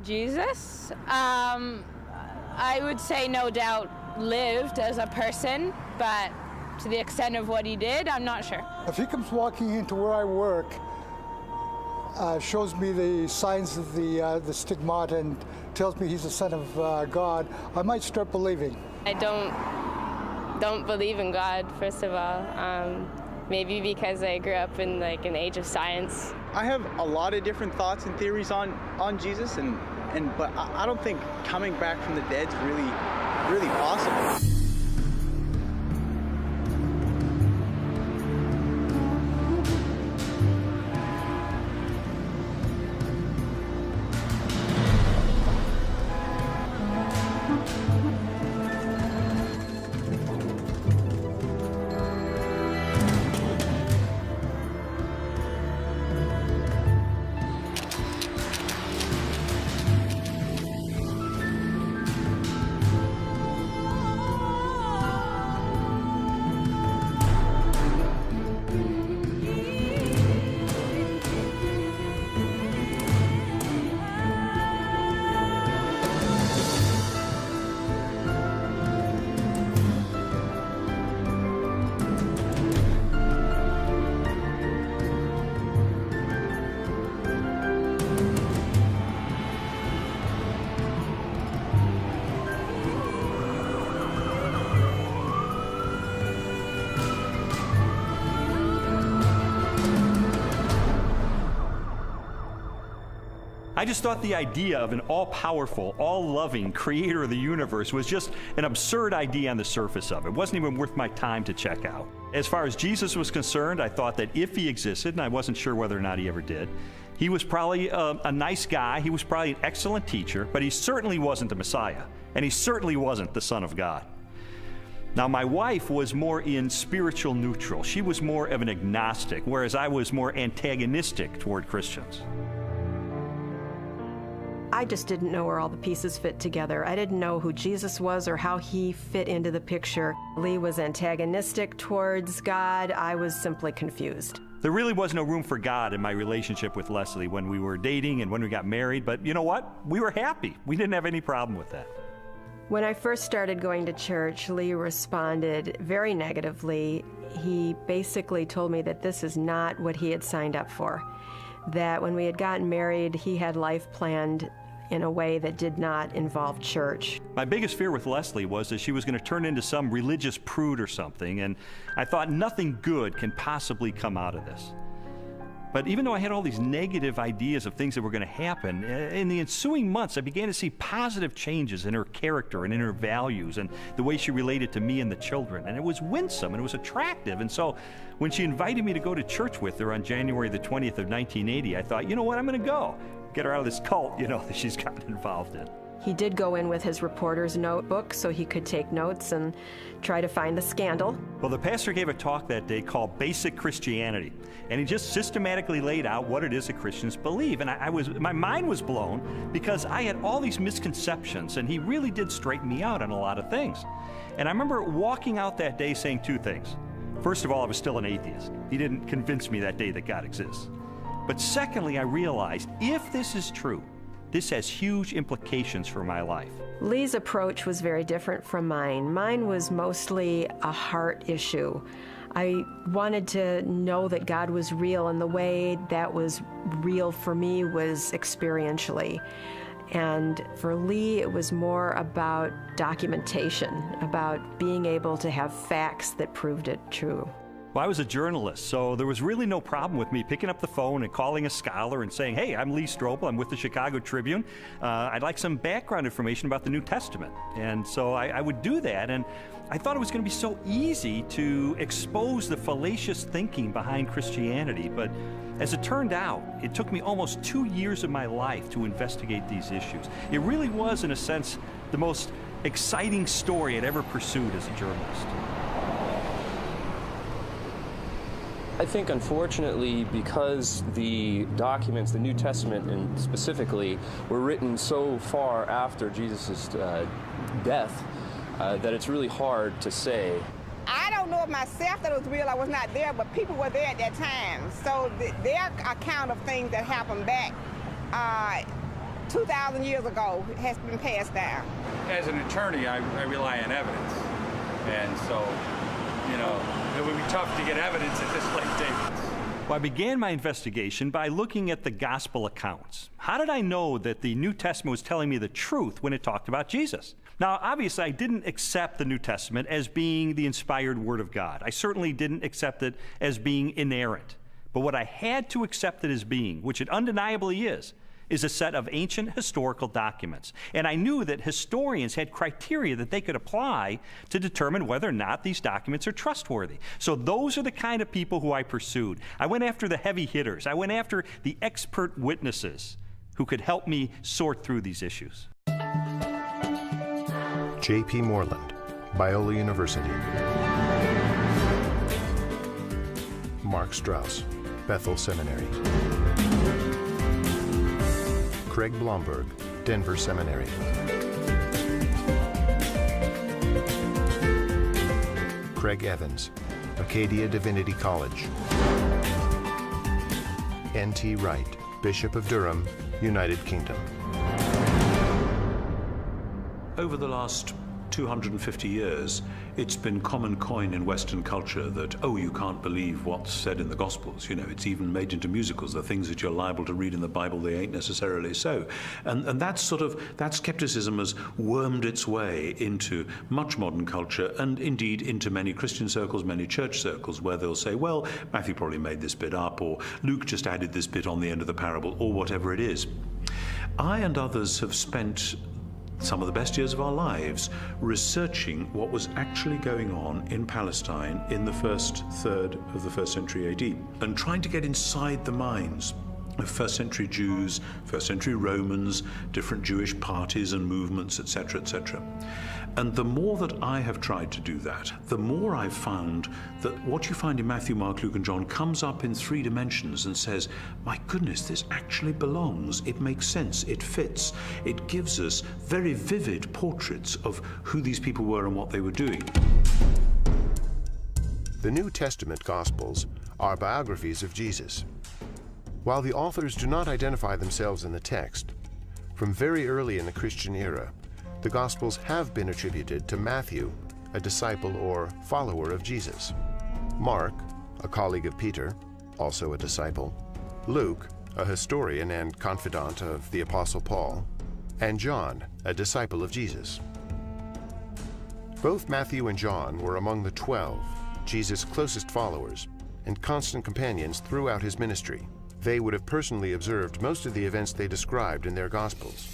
Jesus, I would say no doubt lived as a person, but to the extent of what he did, I'm not sure. If he comes walking into where I work, shows me the signs of the stigmata and tells me he's the Son of God, I might start believing. I don't believe in God, first of all. Maybe because I grew up in like an age of science. I have a lot of different thoughts and theories on Jesus, but I don't think coming back from the dead is really possible. I just thought the idea of an all-powerful, all-loving creator of the universe was just an absurd idea on the surface of it. It wasn't even worth my time to check out. As far as Jesus was concerned, I thought that if he existed, and I wasn't sure whether or not he ever did, he was probably a nice guy, he was probably an excellent teacher, but he certainly wasn't the Messiah, and he certainly wasn't the Son of God. Now, my wife was more in spiritual neutral. She was more of an agnostic, whereas I was more antagonistic toward Christians. I just didn't know where all the pieces fit together. I didn't know who Jesus was or how he fit into the picture. Lee was antagonistic towards God. I was simply confused. There really was no room for God in my relationship with Leslie when we were dating and when we got married, but you know what? We were happy. We didn't have any problem with that. When I first started going to church, Lee responded very negatively. He basically told me that this is not what he had signed up for, that when we had gotten married, he had life planned in a way that did not involve church. My biggest fear with Leslie was that she was going to turn into some religious prude or something, and I thought nothing good can possibly come out of this. But even though I had all these negative ideas of things that were going to happen, in the ensuing months I began to see positive changes in her character and in her values and the way she related to me and the children. And it was winsome and it was attractive. And so when she invited me to go to church with her on January the 20th of 1980, I thought, you know what, I'm going to go. Get her out of this cult, you know, that she's gotten involved in. He did go in with his reporter's notebook so he could take notes and try to find the scandal. Well, the pastor gave a talk that day called Basic Christianity, and he just systematically laid out what it is that Christians believe. And my mind was blown because I had all these misconceptions, and he really did straighten me out on a lot of things. And I remember walking out that day saying two things. First of all, I was still an atheist. He didn't convince me that day that God exists. But secondly, I realized if this is true, this has huge implications for my life. Lee's approach was very different from mine. Mine was mostly a heart issue. I wanted to know that God was real, and the way that was real for me was experientially. And for Lee, it was more about documentation, about being able to have facts that proved it true. Well, I was a journalist, so there was really no problem with me picking up the phone and calling a scholar and saying, hey, I'm Lee Strobel, I'm with the Chicago Tribune. I'd like some background information about the New Testament. And so I would do that, and I thought it was going to be so easy to expose the fallacious thinking behind Christianity. But as it turned out, it took me almost 2 years of my life to investigate these issues. It really was, in a sense, the most exciting story I'd ever pursued as a journalist. I think, unfortunately, because the documents, the New Testament and specifically, were written so far after Jesus' death, that it's really hard to say. I don't know myself that it was real. I was not there, but people were there at that time. So their account of things that happened back 2,000 years ago has been passed down. As an attorney, I rely on evidence. And so, you know, it would be tough to get evidence at this late date. Well, I began my investigation by looking at the gospel accounts. How did I know that the New Testament was telling me the truth when it talked about Jesus? Now, obviously, I didn't accept the New Testament as being the inspired Word of God. I certainly didn't accept it as being inerrant. But what I had to accept it as being, which it undeniably is a set of ancient historical documents. And I knew that historians had criteria that they could apply to determine whether or not these documents are trustworthy. So those are the kind of people who I pursued. I went after the heavy hitters. I went after the expert witnesses who could help me sort through these issues. J.P. Moreland, Biola University. Mark Strauss, Bethel Seminary. Craig Blomberg, Denver Seminary. Craig Evans, Acadia Divinity College. N.T. Wright, Bishop of Durham, United Kingdom. Over the last 250 years, it's been common coin in Western culture that, oh, you can't believe what's said in the Gospels. You know, it's even made into musicals. The things that you're liable to read in the Bible, they ain't necessarily so. And that skepticism has wormed its way into much modern culture, and indeed into many Christian circles, many church circles, where they'll say, well, Matthew probably made this bit up, or Luke just added this bit on the end of the parable, or whatever it is. I and others have spent some of the best years of our lives researching what was actually going on in Palestine in the first third of the 1st century AD, and trying to get inside the minds of 1st century Jews, 1st century Romans, different Jewish parties and movements, etc., etc. And the more that I have tried to do that, the more I've found that what you find in Matthew, Mark, Luke, and John comes up in 3 dimensions and says, my goodness, this actually belongs. It makes sense. It fits. It gives us very vivid portraits of who these people were and what they were doing. The New Testament Gospels are biographies of Jesus. While the authors do not identify themselves in the text, from very early in the Christian era, the Gospels have been attributed to Matthew, a disciple or follower of Jesus, Mark, a colleague of Peter, also a disciple, Luke, a historian and confidant of the Apostle Paul, and John, a disciple of Jesus. Both Matthew and John were among the 12, Jesus' closest followers, and constant companions throughout his ministry. They would have personally observed most of the events they described in their Gospels.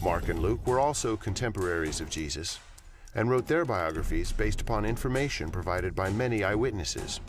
Mark and Luke were also contemporaries of Jesus and wrote their biographies based upon information provided by many eyewitnesses.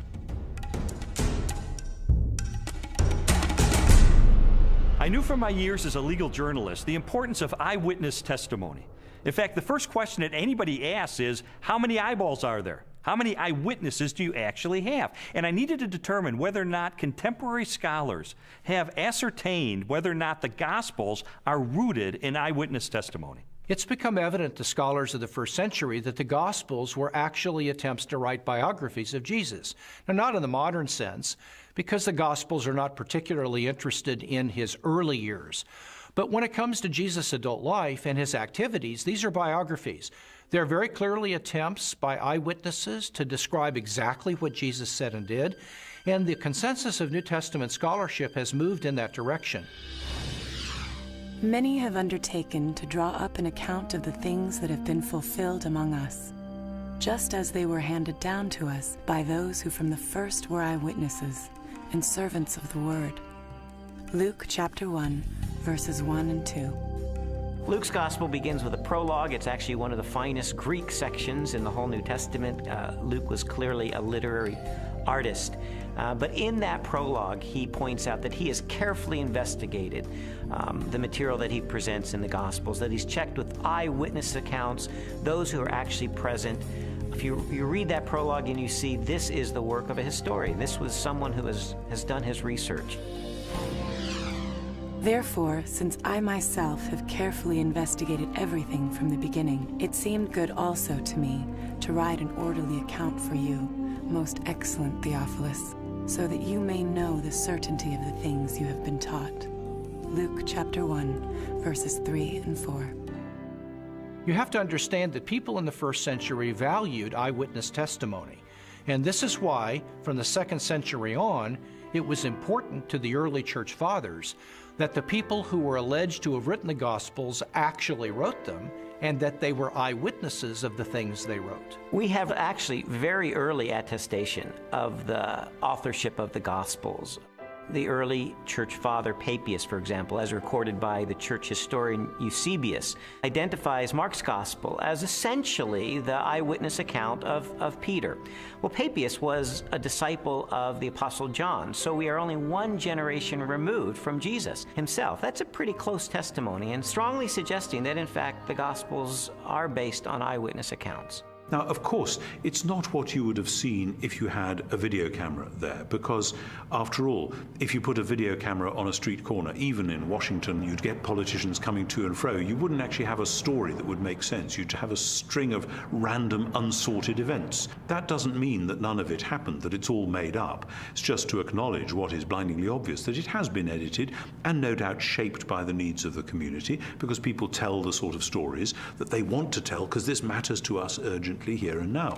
I knew from my years as a legal journalist the importance of eyewitness testimony. In fact, the first question that anybody asks is, how many eyeballs are there? How many eyewitnesses do you actually have? And I needed to determine whether or not contemporary scholars have ascertained whether or not the Gospels are rooted in eyewitness testimony. It's become evident to scholars of the first century that the Gospels were actually attempts to write biographies of Jesus. Now, not in the modern sense, because the Gospels are not particularly interested in his early years. But when it comes to Jesus' adult life and his activities, these are biographies. They're very clearly attempts by eyewitnesses to describe exactly what Jesus said and did, and the consensus of New Testament scholarship has moved in that direction. Many have undertaken to draw up an account of the things that have been fulfilled among us, just as they were handed down to us by those who from the first were eyewitnesses and servants of the Word. Luke chapter 1, verses 1 and 2. Luke's Gospel begins with a prologue. It's actually one of the finest Greek sections in the whole New Testament. Luke was clearly a literary artist. But in that prologue, he points out that he has carefully investigated the material that he presents in the Gospels, that he's checked with eyewitness accounts, those who are actually present. If you read that prologue and you see this is the work of a historian, this was someone who has done his research. Therefore, since I myself have carefully investigated everything from the beginning, it seemed good also to me to write an orderly account for you, most excellent Theophilus, so that you may know the certainty of the things you have been taught. Luke chapter 1, verses 3 and 4. You have to understand that people in the first century valued eyewitness testimony. And this is why, from the 2nd century on, it was important to the early church fathers that the people who were alleged to have written the Gospels actually wrote them, and that they were eyewitnesses of the things they wrote. We have actually very early attestation of the authorship of the Gospels. The early church father Papias, for example, as recorded by the church historian Eusebius, identifies Mark's Gospel as essentially the eyewitness account of Peter. Well, Papias was a disciple of the Apostle John, so we are only one generation removed from Jesus himself. That's a pretty close testimony, and strongly suggesting that, in fact, the Gospels are based on eyewitness accounts. Now, of course, it's not what you would have seen if you had a video camera there, because, after all, if you put a video camera on a street corner, even in Washington, you'd get politicians coming to and fro. You wouldn't actually have a story that would make sense. You'd have a string of random, unsorted events. That doesn't mean that none of it happened, that it's all made up. It's just to acknowledge what is blindingly obvious, that it has been edited and no doubt shaped by the needs of the community, because people tell the sort of stories that they want to tell, because this matters to us urgently here and now.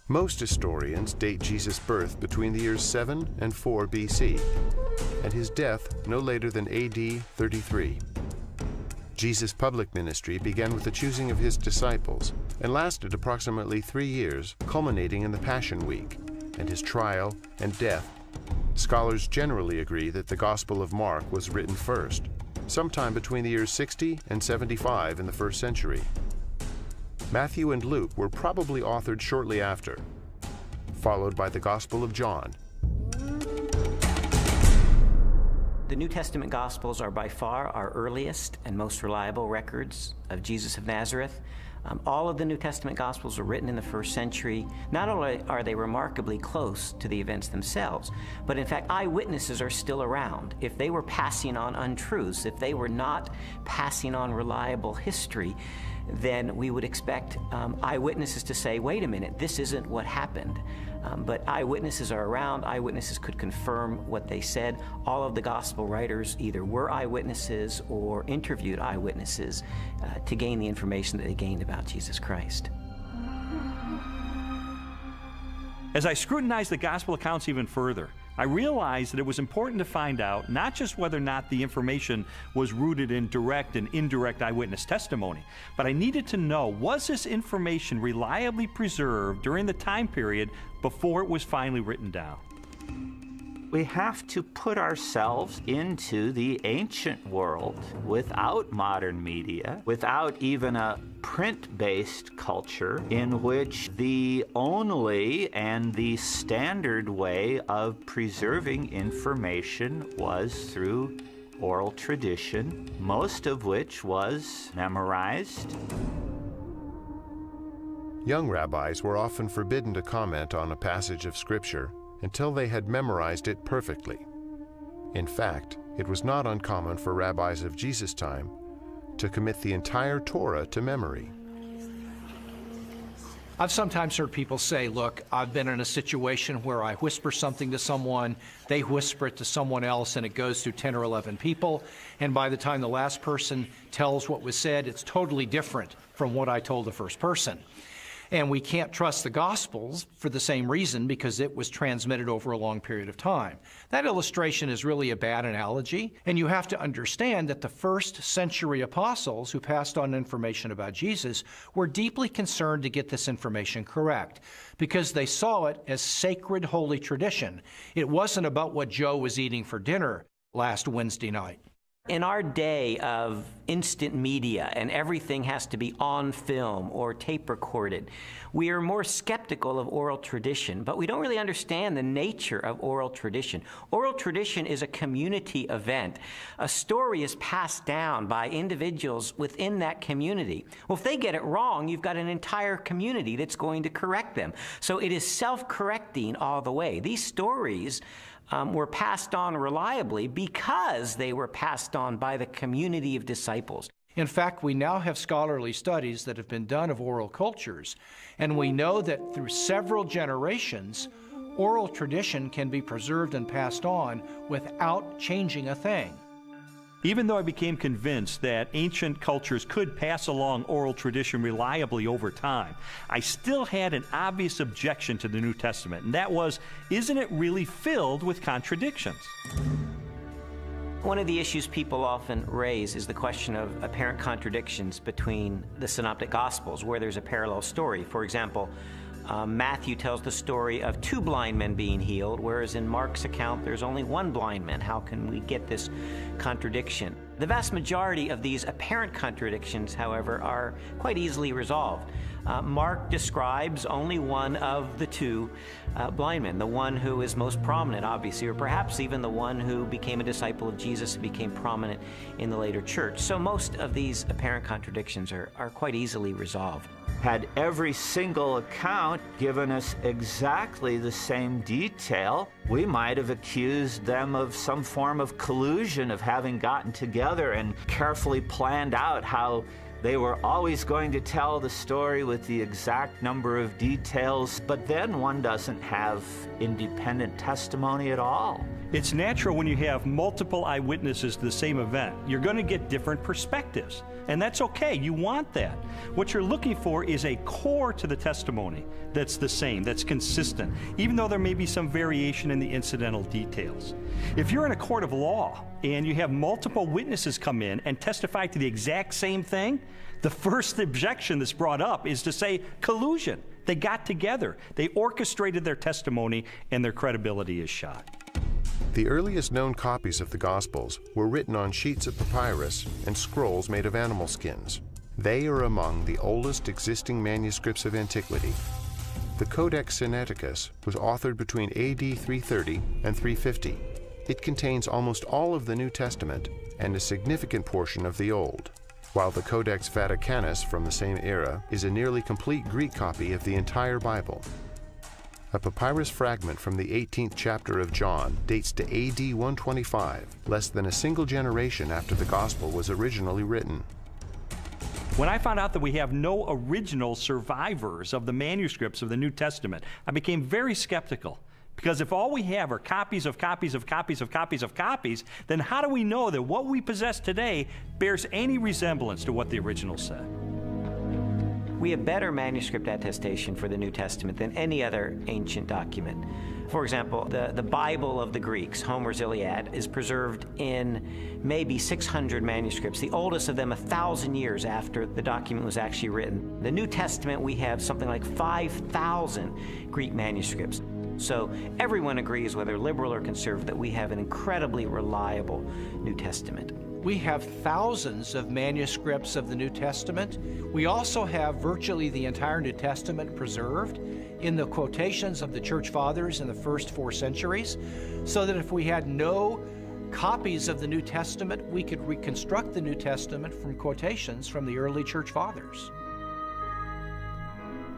Most historians date Jesus' birth between the years 7 and 4 BC, and his death no later than AD 33. Jesus' public ministry began with the choosing of his disciples and lasted approximately 3 years, culminating in the Passion Week and his trial and death. Scholars generally agree that the Gospel of Mark was written first, sometime between the years 60 and 75 in the 1st century. Matthew and Luke were probably authored shortly after, followed by the Gospel of John. The New Testament Gospels are by far our earliest and most reliable records of Jesus of Nazareth. All of the New Testament Gospels were written in the 1st century. Not only are they remarkably close to the events themselves, but in fact, eyewitnesses are still around. If they were passing on untruths, if they were not passing on reliable history, then we would expect eyewitnesses to say, wait a minute, this isn't what happened. But eyewitnesses are around. Eyewitnesses could confirm what they said. All of the gospel writers either were eyewitnesses or interviewed eyewitnesses to gain the information that they gained about Jesus Christ. As I scrutinized the gospel accounts even further, I realized that it was important to find out not just whether or not the information was rooted in direct and indirect eyewitness testimony, but I needed to know, was this information reliably preserved during the time period before it was finally written down? We have to put ourselves into the ancient world without modern media, without even a print-based culture in which the only and the standard way of preserving information was through oral tradition, most of which was memorized. Young rabbis were often forbidden to comment on a passage of Scripture until they had memorized it perfectly. In fact, it was not uncommon for rabbis of Jesus' time to commit the entire Torah to memory. I've sometimes heard people say, look, I've been in a situation where I whisper something to someone, they whisper it to someone else, and it goes through 10 or 11 people, and by the time the last person tells what was said, it's totally different from what I told the first person. And we can't trust the Gospels for the same reason, because it was transmitted over a long period of time. That illustration is really a bad analogy, and you have to understand that the first century apostles who passed on information about Jesus were deeply concerned to get this information correct, because they saw it as sacred holy tradition. It wasn't about what Joe was eating for dinner last Wednesday night. In our day of instant media and everything has to be on film or tape recorded, we are more skeptical of oral tradition, but we don't really understand the nature of oral tradition. Oral tradition is a community event. A story is passed down by individuals within that community. Well, if they get it wrong, you've got an entire community that's going to correct them. So it is self-correcting all the way. These stories were passed on reliably because they were passed on by the community of disciples. In fact, we now have scholarly studies that have been done of oral cultures, and we know that through several generations, oral tradition can be preserved and passed on without changing a thing. Even though I became convinced that ancient cultures could pass along oral tradition reliably over time, I still had an obvious objection to the New Testament, and that was, isn't it really filled with contradictions? One of the issues people often raise is the question of apparent contradictions between the Synoptic Gospels, where there's a parallel story. For example, Matthew tells the story of 2 blind men being healed, whereas in Mark's account there's only 1 blind man. How can we get this contradiction? The vast majority of these apparent contradictions, however, are quite easily resolved. Mark describes only one of the 2 blind men, the one who is most prominent, obviously, or perhaps even the one who became a disciple of Jesus and became prominent in the later church. So most of these apparent contradictions are quite easily resolved. Had every single account given us exactly the same detail, we might have accused them of some form of collusion, of having gotten together and carefully planned out how they were always going to tell the story with the exact number of details, but then one doesn't have independent testimony at all. It's natural when you have multiple eyewitnesses to the same event. You're going to get different perspectives, and that's okay. You want that. What you're looking for is a core to the testimony that's the same, that's consistent, even though there may be some variation in the incidental details. If you're in a court of law and you have multiple witnesses come in and testify to the exact same thing, the first objection that's brought up is to say collusion. They got together. They orchestrated their testimony, and their credibility is shot. The earliest known copies of the Gospels were written on sheets of papyrus and scrolls made of animal skins. They are among the oldest existing manuscripts of antiquity. The Codex Sinaiticus was authored between AD 330 and 350. It contains almost all of the New Testament and a significant portion of the Old, while the Codex Vaticanus from the same era is a nearly complete Greek copy of the entire Bible. A papyrus fragment from the 18th chapter of John dates to AD 125, less than a single generation after the Gospel was originally written. When I found out that we have no original survivors of the manuscripts of the New Testament, I became very skeptical. Because if all we have are copies of copies of copies of copies of copies, then how do we know that what we possess today bears any resemblance to what the original said? We have better manuscript attestation for the New Testament than any other ancient document. For example, the Bible of the Greeks, Homer's Iliad, is preserved in maybe 600 manuscripts, the oldest of them 1,000 years after the document was actually written. The New Testament, we have something like 5,000 Greek manuscripts. So everyone agrees, whether liberal or conservative, that we have an incredibly reliable New Testament. We have thousands of manuscripts of the New Testament. We also have virtually the entire New Testament preserved in the quotations of the Church Fathers in the first 4 centuries, so that if we had no copies of the New Testament, we could reconstruct the New Testament from quotations from the early Church Fathers.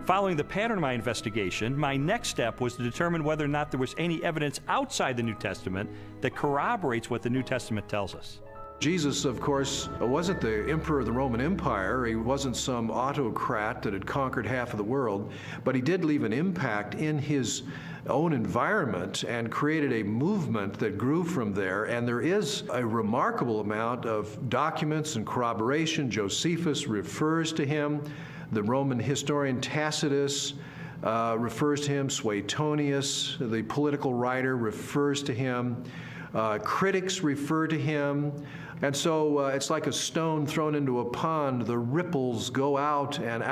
Following the pattern of my investigation, my next step was to determine whether or not there was any evidence outside the New Testament that corroborates what the New Testament tells us. Jesus, of course, wasn't the emperor of the Roman Empire. He wasn't some autocrat that had conquered half of the world, but he did leave an impact in his own environment and created a movement that grew from there. And there is a remarkable amount of documents and corroboration. Josephus refers to him. The Roman historian Tacitus refers to him. Suetonius, the political writer, refers to him. Critics refer to him. And so it's like a stone thrown into a pond. The ripples go out and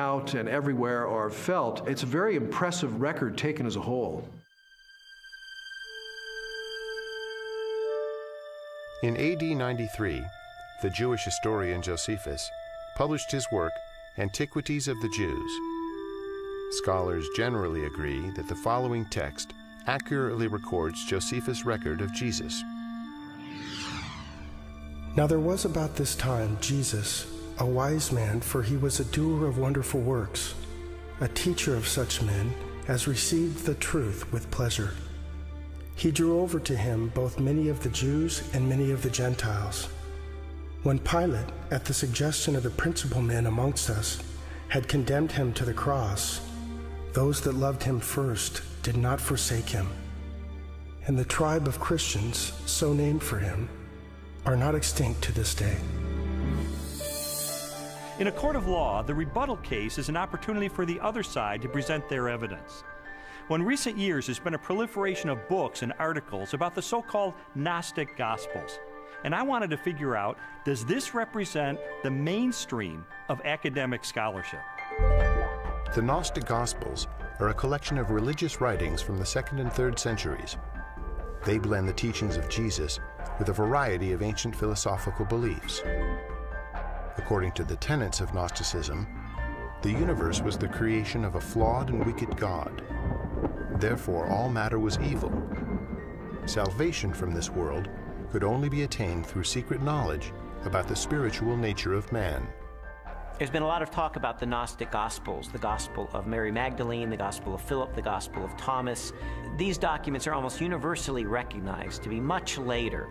everywhere are felt. It's a very impressive record taken as a whole. In AD 93, the Jewish historian Josephus published his work, Antiquities of the Jews. Scholars generally agree that the following text accurately records Josephus' record of Jesus. Now there was about this time Jesus, a wise man, for he was a doer of wonderful works, a teacher of such men as received the truth with pleasure. He drew over to him both many of the Jews and many of the Gentiles. When Pilate, at the suggestion of the principal men amongst us, had condemned him to the cross, those that loved him first did not forsake him, and the tribe of Christians, so named for him, are not extinct to this day. In a court of law, the rebuttal case is an opportunity for the other side to present their evidence. Well, in recent years, there's been a proliferation of books and articles about the so-called Gnostic Gospels. And I wanted to figure out, does this represent the mainstream of academic scholarship? The Gnostic Gospels are a collection of religious writings from the 2nd and 3rd centuries. They blend the teachings of Jesus with a variety of ancient philosophical beliefs. According to the tenets of Gnosticism, the universe was the creation of a flawed and wicked God. Therefore, all matter was evil. Salvation from this world could only be attained through secret knowledge about the spiritual nature of man. There's been a lot of talk about the Gnostic Gospels, the Gospel of Mary Magdalene, the Gospel of Philip, the Gospel of Thomas. These documents are almost universally recognized to be much later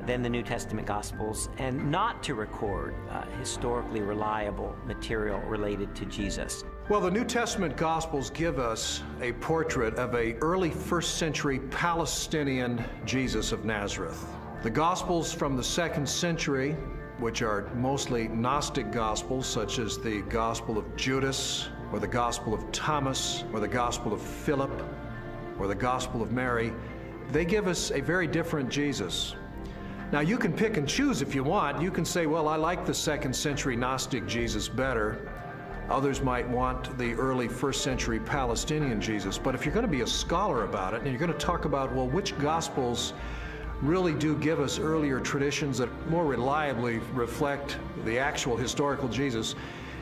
than the New Testament Gospels and not to record historically reliable material related to Jesus. Well, the New Testament Gospels give us a portrait of an early 1st century Palestinian Jesus of Nazareth. The Gospels from the 2nd century, which are mostly Gnostic Gospels, such as the Gospel of Judas, or the Gospel of Thomas, or the Gospel of Philip, or the Gospel of Mary, they give us a very different Jesus. Now, you can pick and choose if you want. You can say, well, I like the 2nd century Gnostic Jesus better. Others might want the early 1st century Palestinian Jesus. But if you're going to be a scholar about it, and you're going to talk about, well, which Gospels really do give us earlier traditions that more reliably reflect the actual historical Jesus,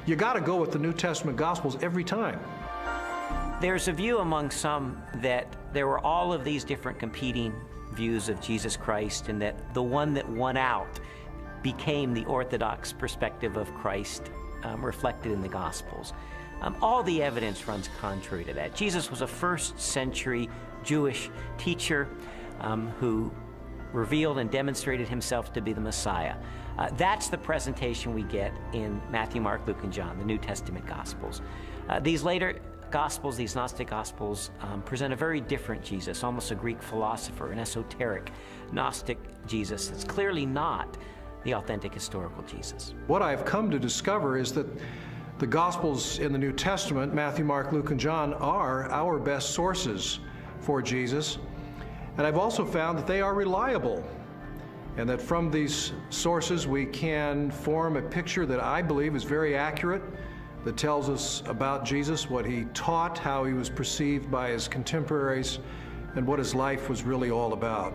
you got to go with the New Testament Gospels every time. There's a view among some that there were all of these different competing views of Jesus Christ, and that the one that won out became the orthodox perspective of Christ reflected in the Gospels. All the evidence runs contrary to that. Jesus was a 1st century Jewish teacher who revealed and demonstrated himself to be the Messiah. That's the presentation we get in Matthew, Mark, Luke, and John, the New Testament Gospels. These later Gospels, these Gnostic Gospels, present a very different Jesus, almost a Greek philosopher, an esoteric Gnostic Jesus. It's clearly not the authentic historical Jesus. What I've come to discover is that the Gospels in the New Testament, Matthew, Mark, Luke, and John, are our best sources for Jesus. And I've also found that they are reliable, and that from these sources we can form a picture that I believe is very accurate, that tells us about Jesus, what he taught, how he was perceived by his contemporaries, and what his life was really all about.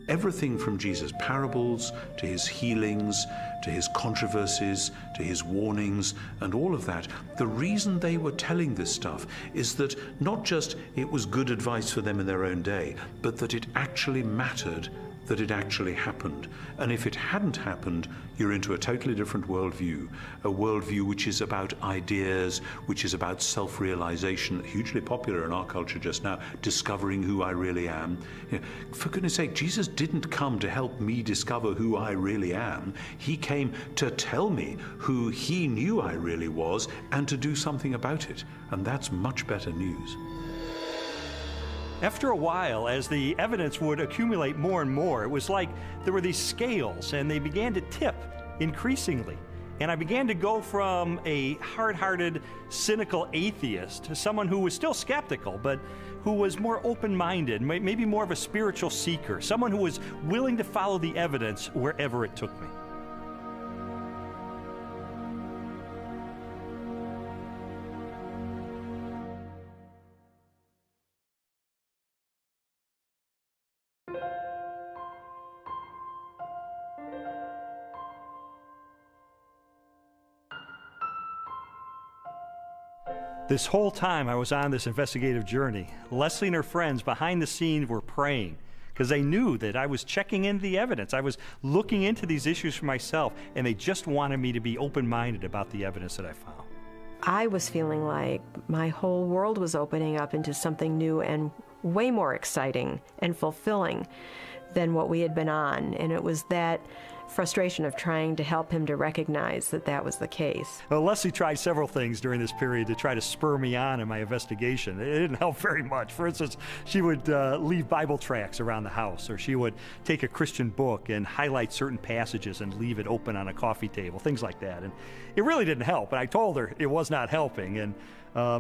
Everything from Jesus' parables to his healings, to his controversies, to his warnings, and all of that, the reason they were telling this stuff is that not just it was good advice for them in their own day, but that it actually mattered, that it actually happened. And if it hadn't happened, you're into a totally different worldview, a worldview which is about ideas, which is about self-realization, hugely popular in our culture just now, discovering who I really am. You know, for goodness sake, Jesus didn't come to help me discover who I really am. He came to tell me who he knew I really was and to do something about it. And that's much better news. After a while, as the evidence would accumulate more and more, it was like there were these scales and they began to tip increasingly. And I began to go from a hard-hearted, cynical atheist to someone who was still skeptical, but who was more open-minded, maybe more of a spiritual seeker, someone who was willing to follow the evidence wherever it took me. This whole time I was on this investigative journey, Leslie and her friends behind the scenes were praying because they knew that I was checking into the evidence. I was looking into these issues for myself, and they just wanted me to be open-minded about the evidence that I found. I was feeling like my whole world was opening up into something new and way more exciting and fulfilling than what we had been on. And it was that frustration of trying to help him to recognize that that was the case. Well, Leslie tried several things during this period to try to spur me on in my investigation. It didn't help very much. For instance, she would leave Bible tracts around the house, or she would take a Christian book and highlight certain passages and leave it open on a coffee table, things like that. And it really didn't help, and I told her it was not helping, and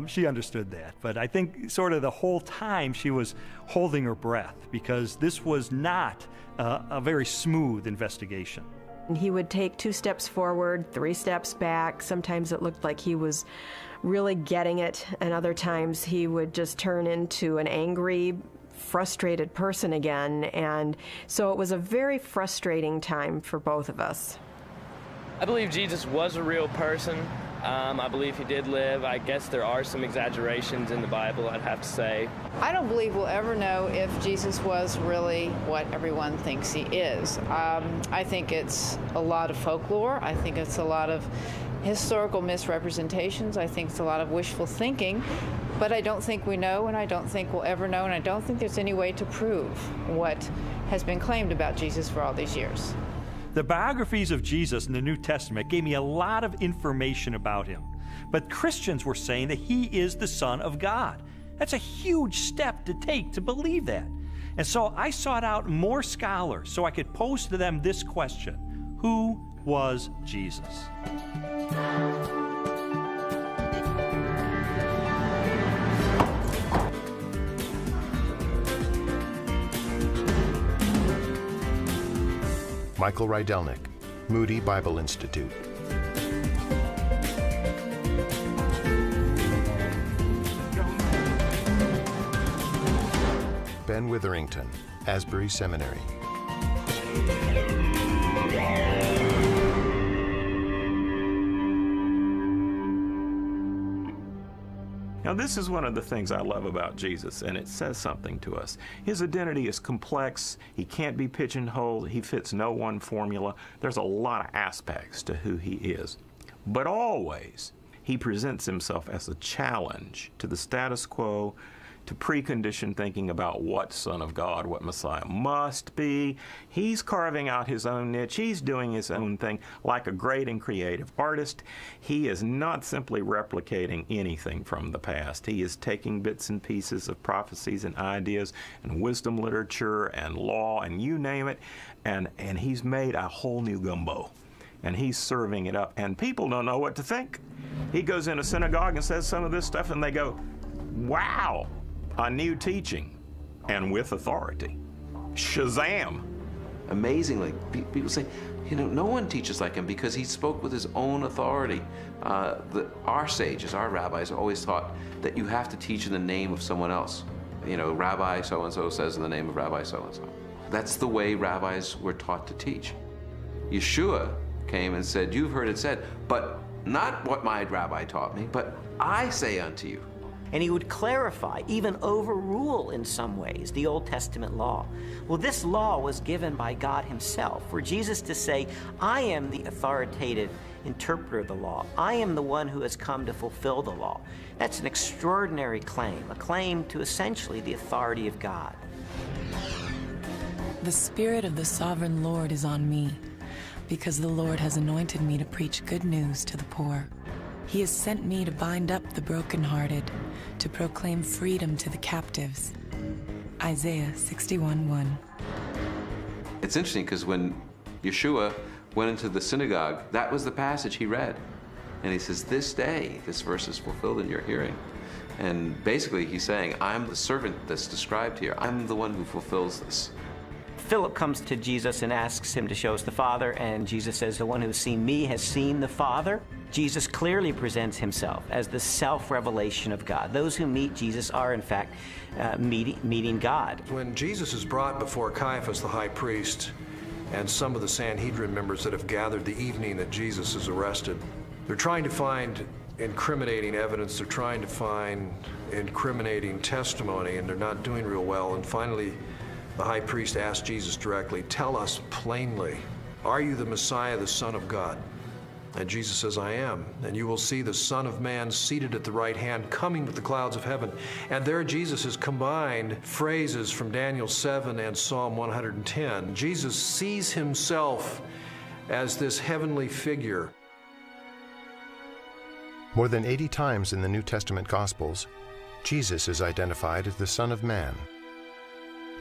she understood that. But I think sort of the whole time she was holding her breath, because this was not a very smooth investigation. He would take 2 steps forward, 3 steps back. Sometimes it looked like he was really getting it, and other times he would just turn into an angry, frustrated person again. And so it was a very frustrating time for both of us. I believe Jesus was a real person. I believe he did live. I guess there are some exaggerations in the Bible, I'd have to say. I don't believe we'll ever know if Jesus was really what everyone thinks he is. I think it's a lot of folklore. I think it's a lot of historical misrepresentations. I think it's a lot of wishful thinking. But I don't think we know, and I don't think we'll ever know, and I don't think there's any way to prove what has been claimed about Jesus for all these years. The biographies of Jesus in the New Testament gave me a lot of information about him. But Christians were saying that he is the Son of God. That's a huge step to take to believe that. And so I sought out more scholars so I could pose to them this question: who was Jesus? Michael Rydelnik, Moody Bible Institute. Ben Witherington, Asbury Seminary. Now, this is one of the things I love about Jesus, and it says something to us. His identity is complex. He can't be pigeonholed. He fits no one formula. There's a lot of aspects to who he is. But always, he presents himself as a challenge to the status quo, to preconditioned thinking about what Son of God, what Messiah must be. He's carving out his own niche. He's doing his own thing like a great and creative artist. He is not simply replicating anything from the past. He is taking bits and pieces of prophecies and ideas and wisdom literature and law and you name it, and he's made a whole new gumbo. And he's serving it up, and people don't know what to think. He goes in a synagogue and says some of this stuff, and they go, wow, a new teaching, and with authority. Shazam! Amazingly, people say, you know, no one teaches like him because he spoke with his own authority. Our sages, our rabbis, always taught that you have to teach in the name of someone else. You know, Rabbi so-and-so says in the name of Rabbi so-and-so. That's the way rabbis were taught to teach. Yeshua came and said, you've heard it said, but not what my rabbi taught me, but I say unto you. And he would clarify, even overrule in some ways, the Old Testament law. Well, this law was given by God himself, for Jesus to say, I am the authoritative interpreter of the law. I am the one who has come to fulfill the law. That's an extraordinary claim, a claim to essentially the authority of God. The Spirit of the Sovereign Lord is on me, because the Lord has anointed me to preach good news to the poor. He has sent me to bind up the brokenhearted, to proclaim freedom to the captives. Isaiah 61:1. It's interesting because when Yeshua went into the synagogue, that was the passage he read. And he says, this day, this verse is fulfilled in your hearing. And basically he's saying, I'm the servant that's described here. I'm the one who fulfills this. Philip comes to Jesus and asks him to show us the Father, and Jesus says, the one who has seen me has seen the Father. Jesus clearly presents himself as the self-revelation of God. Those who meet Jesus are, in fact, meeting God. When Jesus is brought before Caiaphas, the high priest, and some of the Sanhedrin members that have gathered the evening that Jesus is arrested, they're trying to find incriminating evidence, they're trying to find incriminating testimony, and they're not doing real well. And finally, the high priest asked Jesus directly, tell us plainly, are you the Messiah, the Son of God? And Jesus says, I am. And you will see the Son of Man seated at the right hand, coming with the clouds of heaven. And there Jesus has combined phrases from Daniel 7 and Psalm 110. Jesus sees himself as this heavenly figure. More than 80 times in the New Testament Gospels, Jesus is identified as the Son of Man.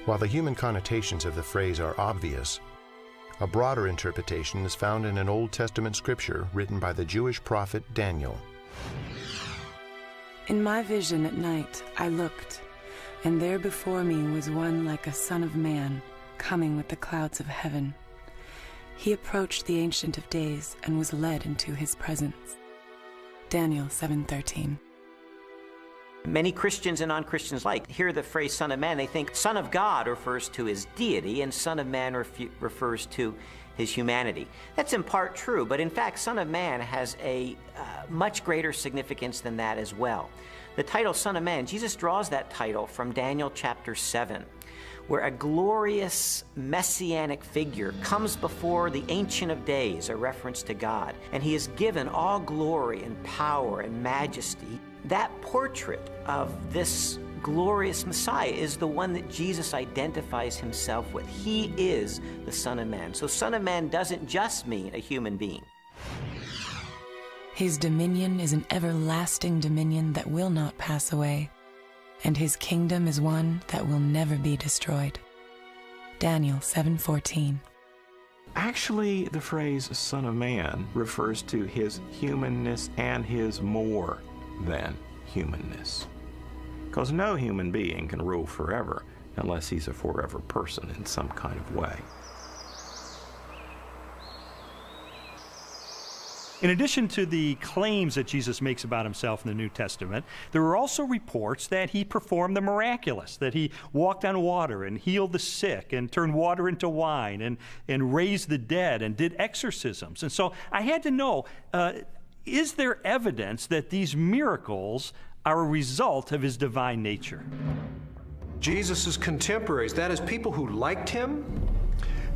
While the human connotations of the phrase are obvious, a broader interpretation is found in an Old Testament scripture written by the Jewish prophet Daniel. In my vision at night I looked, and there before me was one like a son of man, coming with the clouds of heaven. He approached the Ancient of Days and was led into his presence. Daniel 7:13. Many Christians and non-Christians hear the phrase Son of Man, they think Son of God refers to his deity and Son of Man refers to his humanity. That's in part true, but in fact Son of Man has a much greater significance than that as well. The title Son of Man, Jesus draws that title from Daniel chapter 7, where a glorious messianic figure comes before the Ancient of Days, a reference to God, and he is given all glory and power and majesty. That portrait of this glorious Messiah is the one that Jesus identifies himself with. He is the Son of Man. So Son of Man doesn't just mean a human being. His dominion is an everlasting dominion that will not pass away, and his kingdom is one that will never be destroyed. Daniel 7:14. Actually, the phrase Son of Man refers to his humanness and his more than humanness. Because no human being can rule forever unless he's a forever person in some kind of way. In addition to the claims that Jesus makes about himself in the New Testament, there are also reports that he performed the miraculous, that he walked on water and healed the sick and turned water into wine and raised the dead and did exorcisms. And so I had to know, is there evidence that these miracles are a result of his divine nature? Jesus' contemporaries, that is, people who liked him,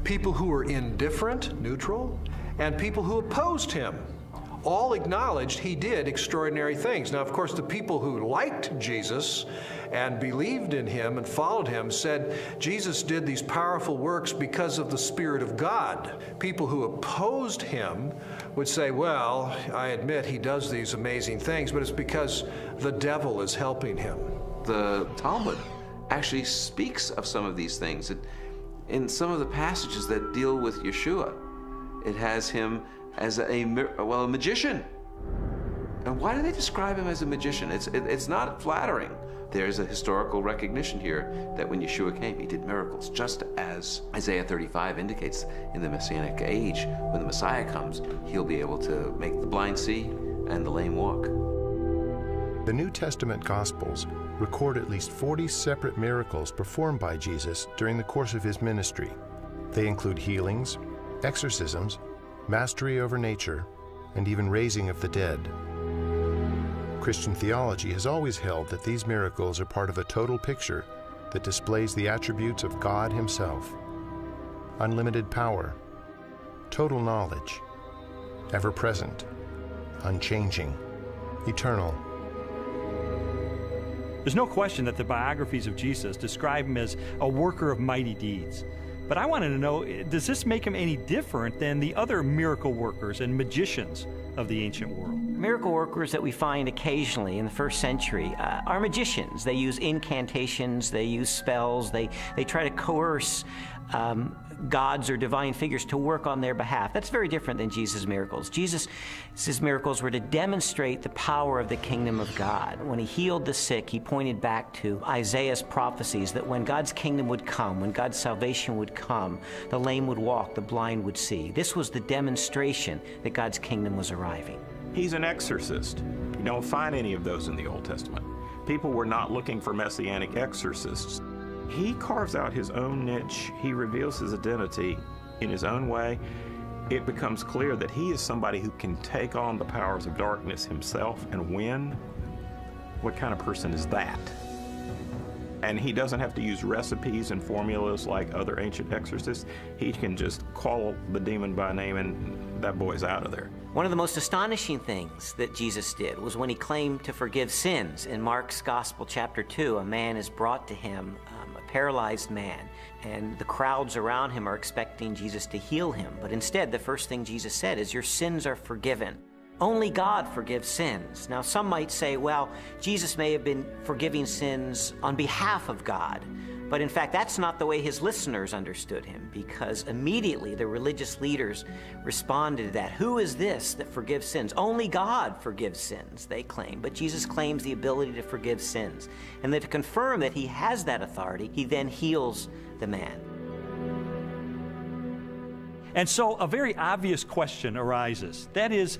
people who were indifferent, neutral, and people who opposed him, all acknowledged he did extraordinary things. Now, of course, the people who liked Jesus and believed in him and followed him said Jesus did these powerful works because of the Spirit of God. People who opposed him would say, well, I admit he does these amazing things, but it's because the devil is helping him. The Talmud actually speaks of some of these things. In some of the passages that deal with Yeshua, it has him as a magician. And why do they describe him as a magician? It's not flattering. There's a historical recognition here that when Yeshua came, he did miracles, just as Isaiah 35 indicates in the Messianic age. When the Messiah comes, he'll be able to make the blind see and the lame walk. The New Testament Gospels record at least 40 separate miracles performed by Jesus during the course of his ministry. They include healings, exorcisms, mastery over nature, and even raising of the dead. Christian theology has always held that these miracles are part of a total picture that displays the attributes of God himself: unlimited power, total knowledge, ever-present, unchanging, eternal. There's no question that the biographies of Jesus describe him as a worker of mighty deeds. But I wanted to know, does this make him any different than the other miracle workers and magicians of the ancient world? Miracle workers that we find occasionally in the first century are magicians. They use incantations, they use spells, they try to coerce gods or divine figures to work on their behalf. That's very different than Jesus' miracles. Jesus' miracles were to demonstrate the power of the kingdom of God. When he healed the sick, he pointed back to Isaiah's prophecies that when God's kingdom would come, when God's salvation would come, the lame would walk, the blind would see. This was the demonstration that God's kingdom was arriving. He's an exorcist. You don't find any of those in the Old Testament. People were not looking for messianic exorcists. He carves out his own niche. He reveals his identity in his own way. It becomes clear that he is somebody who can take on the powers of darkness himself and win. What kind of person is that? And he doesn't have to use recipes and formulas like other ancient exorcists. He can just call the demon by name and that boy's out of there. One of the most astonishing things that Jesus did was when he claimed to forgive sins. In Mark's Gospel, chapter 2, a man is brought to him, a paralyzed man, and the crowds around him are expecting Jesus to heal him. But instead, the first thing Jesus said is, "Your sins are forgiven." Only God forgives sins. Now, some might say, well, Jesus may have been forgiving sins on behalf of God. But in fact, that's not the way his listeners understood him, because immediately the religious leaders responded to that. Who is this that forgives sins? Only God forgives sins, they claim. But Jesus claims the ability to forgive sins. And that to confirm that he has that authority, he then heals the man. And so a very obvious question arises. That is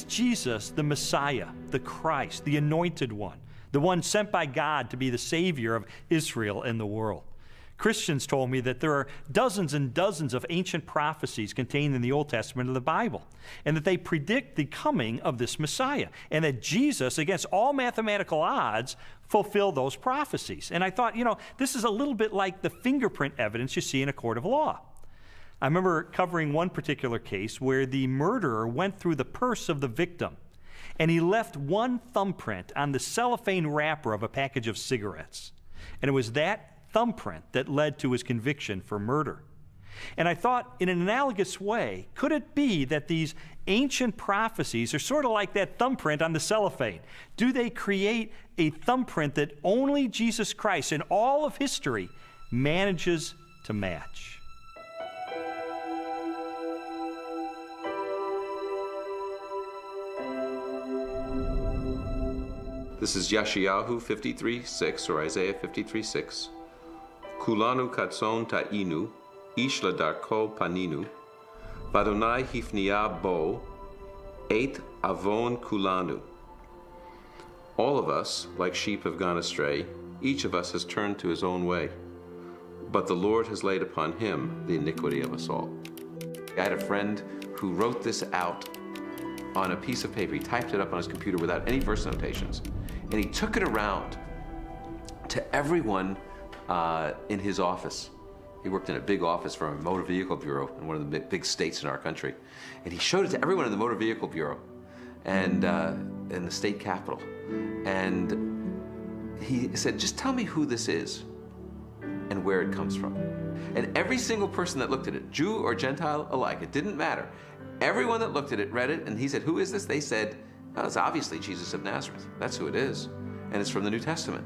Jesus the Messiah, the Christ, the Anointed One, the one sent by God to be the Savior of Israel and the world? Christians told me that there are dozens and dozens of ancient prophecies contained in the Old Testament of the Bible, and that they predict the coming of this Messiah, and that Jesus, against all mathematical odds, fulfilled those prophecies. And I thought, this is a little bit like the fingerprint evidence you see in a court of law. I remember covering one particular case where the murderer went through the purse of the victim, and he left one thumbprint on the cellophane wrapper of a package of cigarettes. And it was that thumbprint that led to his conviction for murder. And I thought, in an analogous way, could it be that these ancient prophecies are sort of like that thumbprint on the cellophane? Do they create a thumbprint that only Jesus Christ in all of history manages to match? This is Yeshayahu 53:6, or Isaiah 53:6. Kulanu katson ta'inu, ish ladarko paninu, vadonai hifnia bo, et avon kulanu. All of us, like sheep, have gone astray. Each of us has turned to his own way. But the Lord has laid upon him the iniquity of us all. I had a friend who wrote this out on a piece of paper. He typed it up on his computer without any verse notations. And he took it around to everyone in his office. He worked in a big office for a motor vehicle bureau in one of the big states in our country. And he showed it to everyone in the motor vehicle bureau and in the state capitol. And he said, just tell me who this is and where it comes from. And every single person that looked at it, Jew or Gentile alike, it didn't matter. Everyone that looked at it read it, and he said, who is this? They said, oh, it's obviously Jesus of Nazareth. That's who it is. And it's from the New Testament.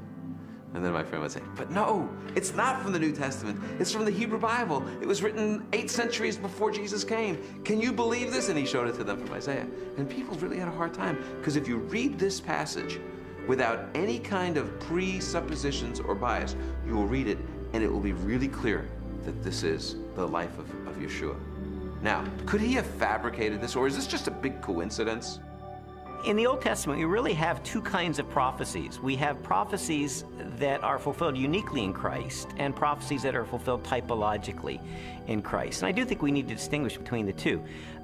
And then my friend would say, but no, it's not from the New Testament. It's from the Hebrew Bible. It was written 8 centuries before Jesus came. Can you believe this? And he showed it to them from Isaiah. And people really had a hard time, because if you read this passage without any kind of presuppositions or bias, you will read it, and it will be really clear that this is the life of Yeshua. Now, could he have fabricated this, or is this just a big coincidence? In the Old Testament, we really have two kinds of prophecies. We have prophecies that are fulfilled uniquely in Christ and prophecies that are fulfilled typologically in Christ. And I do think we need to distinguish between the two.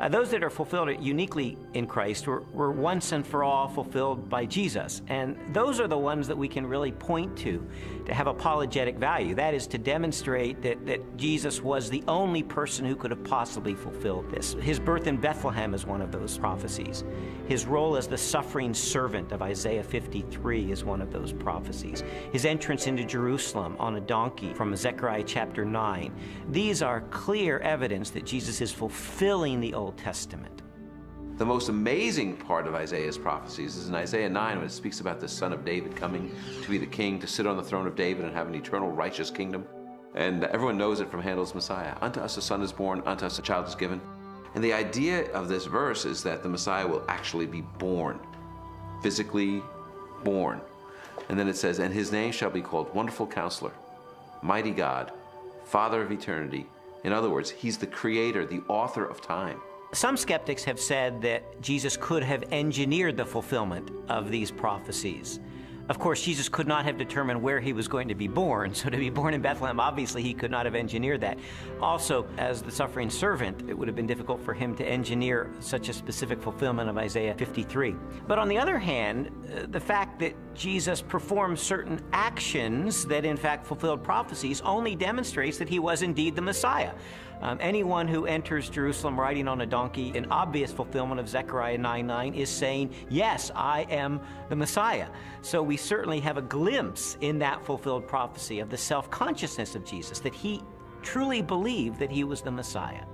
Those that are fulfilled uniquely in Christ were once and for all fulfilled by Jesus. And those are the ones that we can really point to have apologetic value. That is to demonstrate that Jesus was the only person who could have possibly fulfilled this. His birth in Bethlehem is one of those prophecies. His role as the suffering servant of Isaiah 53 is one of those prophecies. His entrance into Jerusalem on a donkey from Zechariah chapter 9. These are clear evidence that Jesus is fulfilling the Old Testament. The most amazing part of Isaiah's prophecies is in Isaiah 9, when it speaks about the Son of David coming to be the king, to sit on the throne of David and have an eternal righteous kingdom. And everyone knows it from Handel's Messiah. Unto us a son is born, unto us a child is given. And the idea of this verse is that the Messiah will actually be born, physically born. And then it says, and his name shall be called Wonderful Counselor, Mighty God, Father of Eternity. In other words, he's the creator, the author of time. Some skeptics have said that Jesus could have engineered the fulfillment of these prophecies. Of course, Jesus could not have determined where he was going to be born, so to be born in Bethlehem, obviously he could not have engineered that. Also, as the suffering servant, it would have been difficult for him to engineer such a specific fulfillment of Isaiah 53. But on the other hand, the fact that Jesus performed certain actions that in fact fulfilled prophecies only demonstrates that he was indeed the Messiah. Anyone who enters Jerusalem riding on a donkey, in obvious fulfillment of Zechariah 9:9, is saying, yes, I am the Messiah. So we certainly have a glimpse in that fulfilled prophecy of the self-consciousness of Jesus, that he truly believed that he was the Messiah.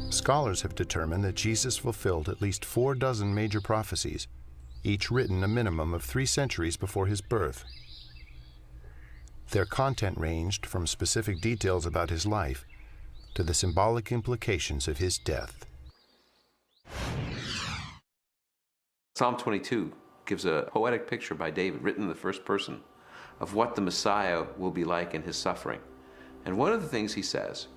Scholars have determined that Jesus fulfilled at least 4 dozen major prophecies, each written a minimum of 3 centuries before his birth. Their content ranged from specific details about his life to the symbolic implications of his death. Psalm 22 gives a poetic picture by David, written in the first person, of what the Messiah will be like in his suffering. And one of the things he says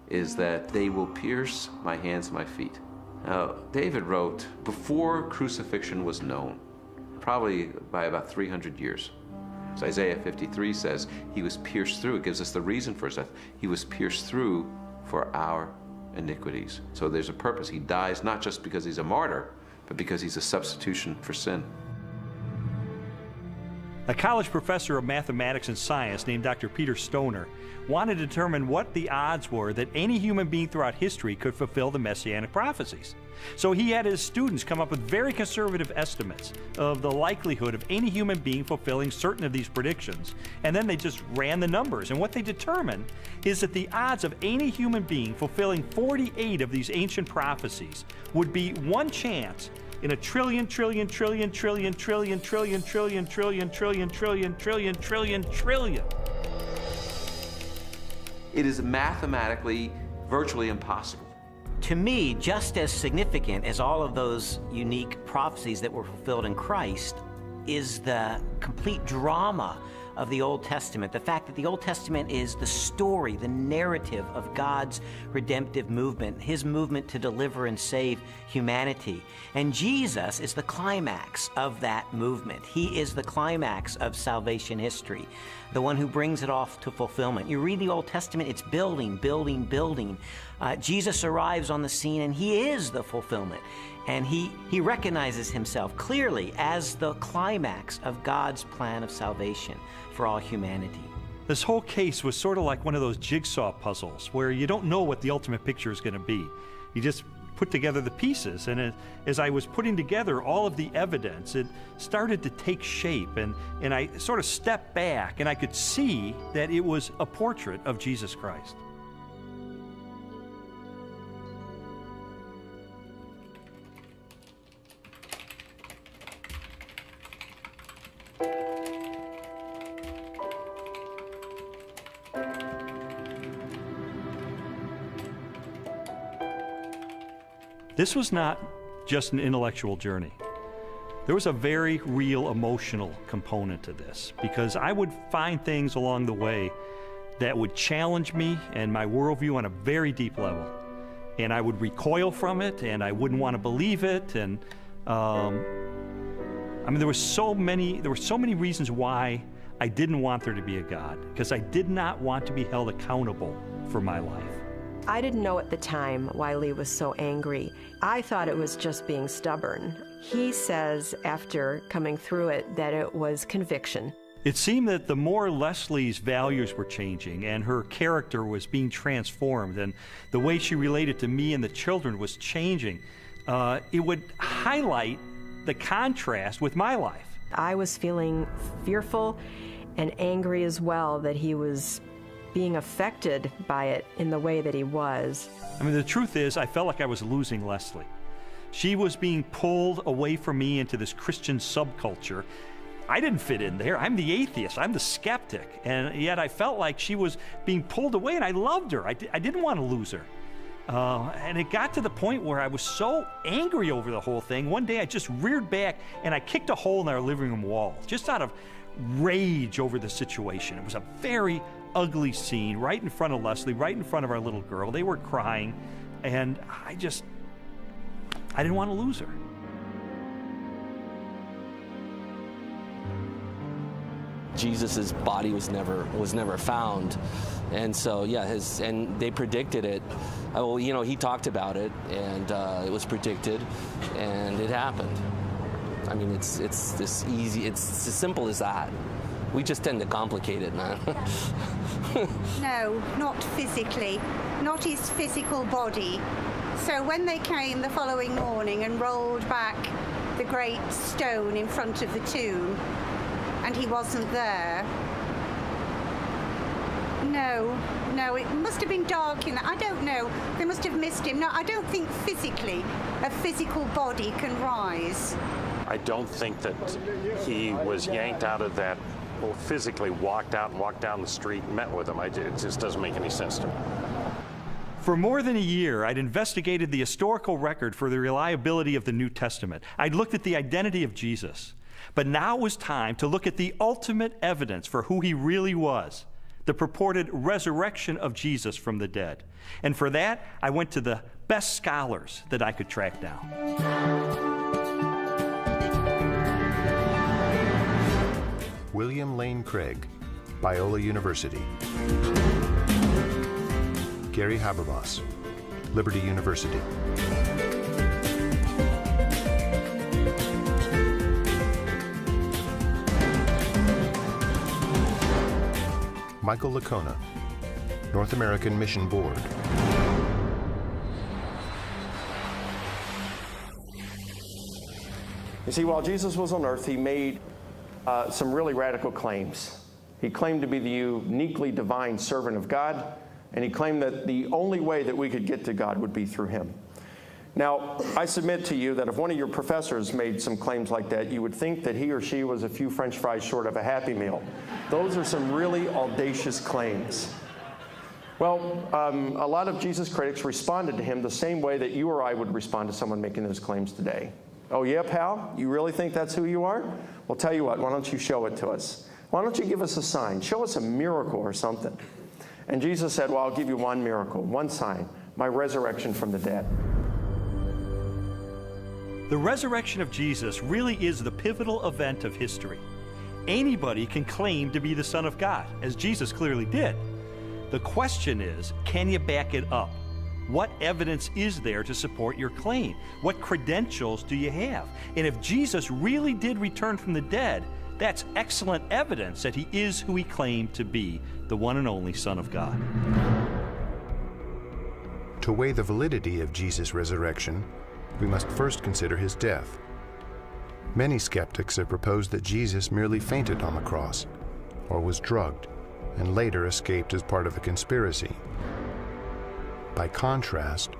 is that they will pierce my hands and my feet. Now, David wrote before crucifixion was known, probably by about 300 years. So Isaiah 53 says he was pierced through. It gives us the reason for his death. He was pierced through for our iniquities. So there's a purpose. He dies not just because he's a martyr, but because he's a substitution for sin. A college professor of mathematics and science named Dr. Peter Stoner wanted to determine what the odds were that any human being throughout history could fulfill the messianic prophecies. So he had his students come up with very conservative estimates of the likelihood of any human being fulfilling certain of these predictions, and then they just ran the numbers. And what they determined is that the odds of any human being fulfilling 48 of these ancient prophecies would be 1 chance in a trillion. It is mathematically virtually impossible. To me, just as significant as all of those unique prophecies that were fulfilled in Christ is the complete drama of the Old Testament. The fact that the Old Testament is the story, the narrative of God's redemptive movement, his movement to deliver and save humanity. And Jesus is the climax of that movement. He is the climax of salvation history, the one who brings it off to fulfillment. You read the Old Testament, it's building, building, building. Jesus arrives on the scene and he is the fulfillment. And he recognizes himself clearly as the climax of God's plan of salvation for all humanity. This whole case was sort of like one of those jigsaw puzzles where you don't know what the ultimate picture is going to be. You just put together the pieces, and as I was putting together all of the evidence, it started to take shape, and I sort of stepped back and I could see that it was a portrait of Jesus Christ. This was not just an intellectual journey. There was a very real emotional component to this, because I would find things along the way that would challenge me and my worldview on a very deep level. And I would recoil from it, and I wouldn't want to believe it. And I mean, there were so many reasons why I didn't want there to be a God, because I did not want to be held accountable for my life. I didn't know at the time why Lee was so angry. I thought it was just being stubborn. He says, after coming through it, that it was conviction. It seemed that the more Leslie's values were changing and her character was being transformed and the way she related to me and the children was changing, it would highlight the contrast with my life. I was feeling fearful and angry as well that he was being affected by it in the way that he was. I mean, the truth is, I felt like I was losing Leslie. She was being pulled away from me into this Christian subculture. I didn't fit in there. I'm the atheist. I'm the skeptic. And yet I felt like she was being pulled away, and I loved her. I didn't want to lose her. And it got to the point where I was so angry over the whole thing. One day I just reared back and I kicked a hole in our living room wall, just out of rage over the situation. It was a very ugly scene right in front of Leslie, right in front of our little girl. They were crying, and I didn't want to lose her. Jesus's body was never found. And so, yeah, and they predicted it. Well, you know, he talked about it, and it was predicted, and it happened. I mean, it's this easy. It's as simple as that. We just tend to complicate it, man. No, not physically, not his physical body. So when they came the following morning and rolled back the great stone in front of the tomb, and he wasn't there. No, it must have been dark in that. I don't know. They must have missed him. No, I don't think physically a physical body can rise. I don't think that he was yanked out of that, or physically walked out and walked down the street and met with him. It just doesn't make any sense to me. For more than a year, I'd investigated the historical record for the reliability of the New Testament. I'd looked at the identity of Jesus. But now it was time to look at the ultimate evidence for who he really was, the purported resurrection of Jesus from the dead. And for that, I went to the best scholars that I could track down. William Lane Craig, Biola University. Gary Habermas, Liberty University. Michael Licona, North American Mission Board. You see, while Jesus was on earth, he made some really radical claims. He claimed to be the uniquely divine servant of God, and he claimed that the only way that we could get to God would be through him. Now, I submit to you that if one of your professors made some claims like that, you would think that he or she was a few French fries short of a Happy Meal. Those are some really audacious claims. Well, a lot of Jesus critics responded to him the same way that you or I would respond to someone making those claims today. Oh yeah, pal? You really think that's who you are? Well, tell you what, why don't you show it to us? Why don't you give us a sign? Show us a miracle or something. And Jesus said, well, I'll give you one miracle, one sign, my resurrection from the dead. The resurrection of Jesus really is the pivotal event of history. Anybody can claim to be the Son of God, as Jesus clearly did. The question is, can you back it up? What evidence is there to support your claim? What credentials do you have? And if Jesus really did return from the dead, that's excellent evidence that he is who he claimed to be, the one and only Son of God. To weigh the validity of Jesus' resurrection, we must first consider his death. Many skeptics have proposed that Jesus merely fainted on the cross, or was drugged, and later escaped as part of a conspiracy. By contrast,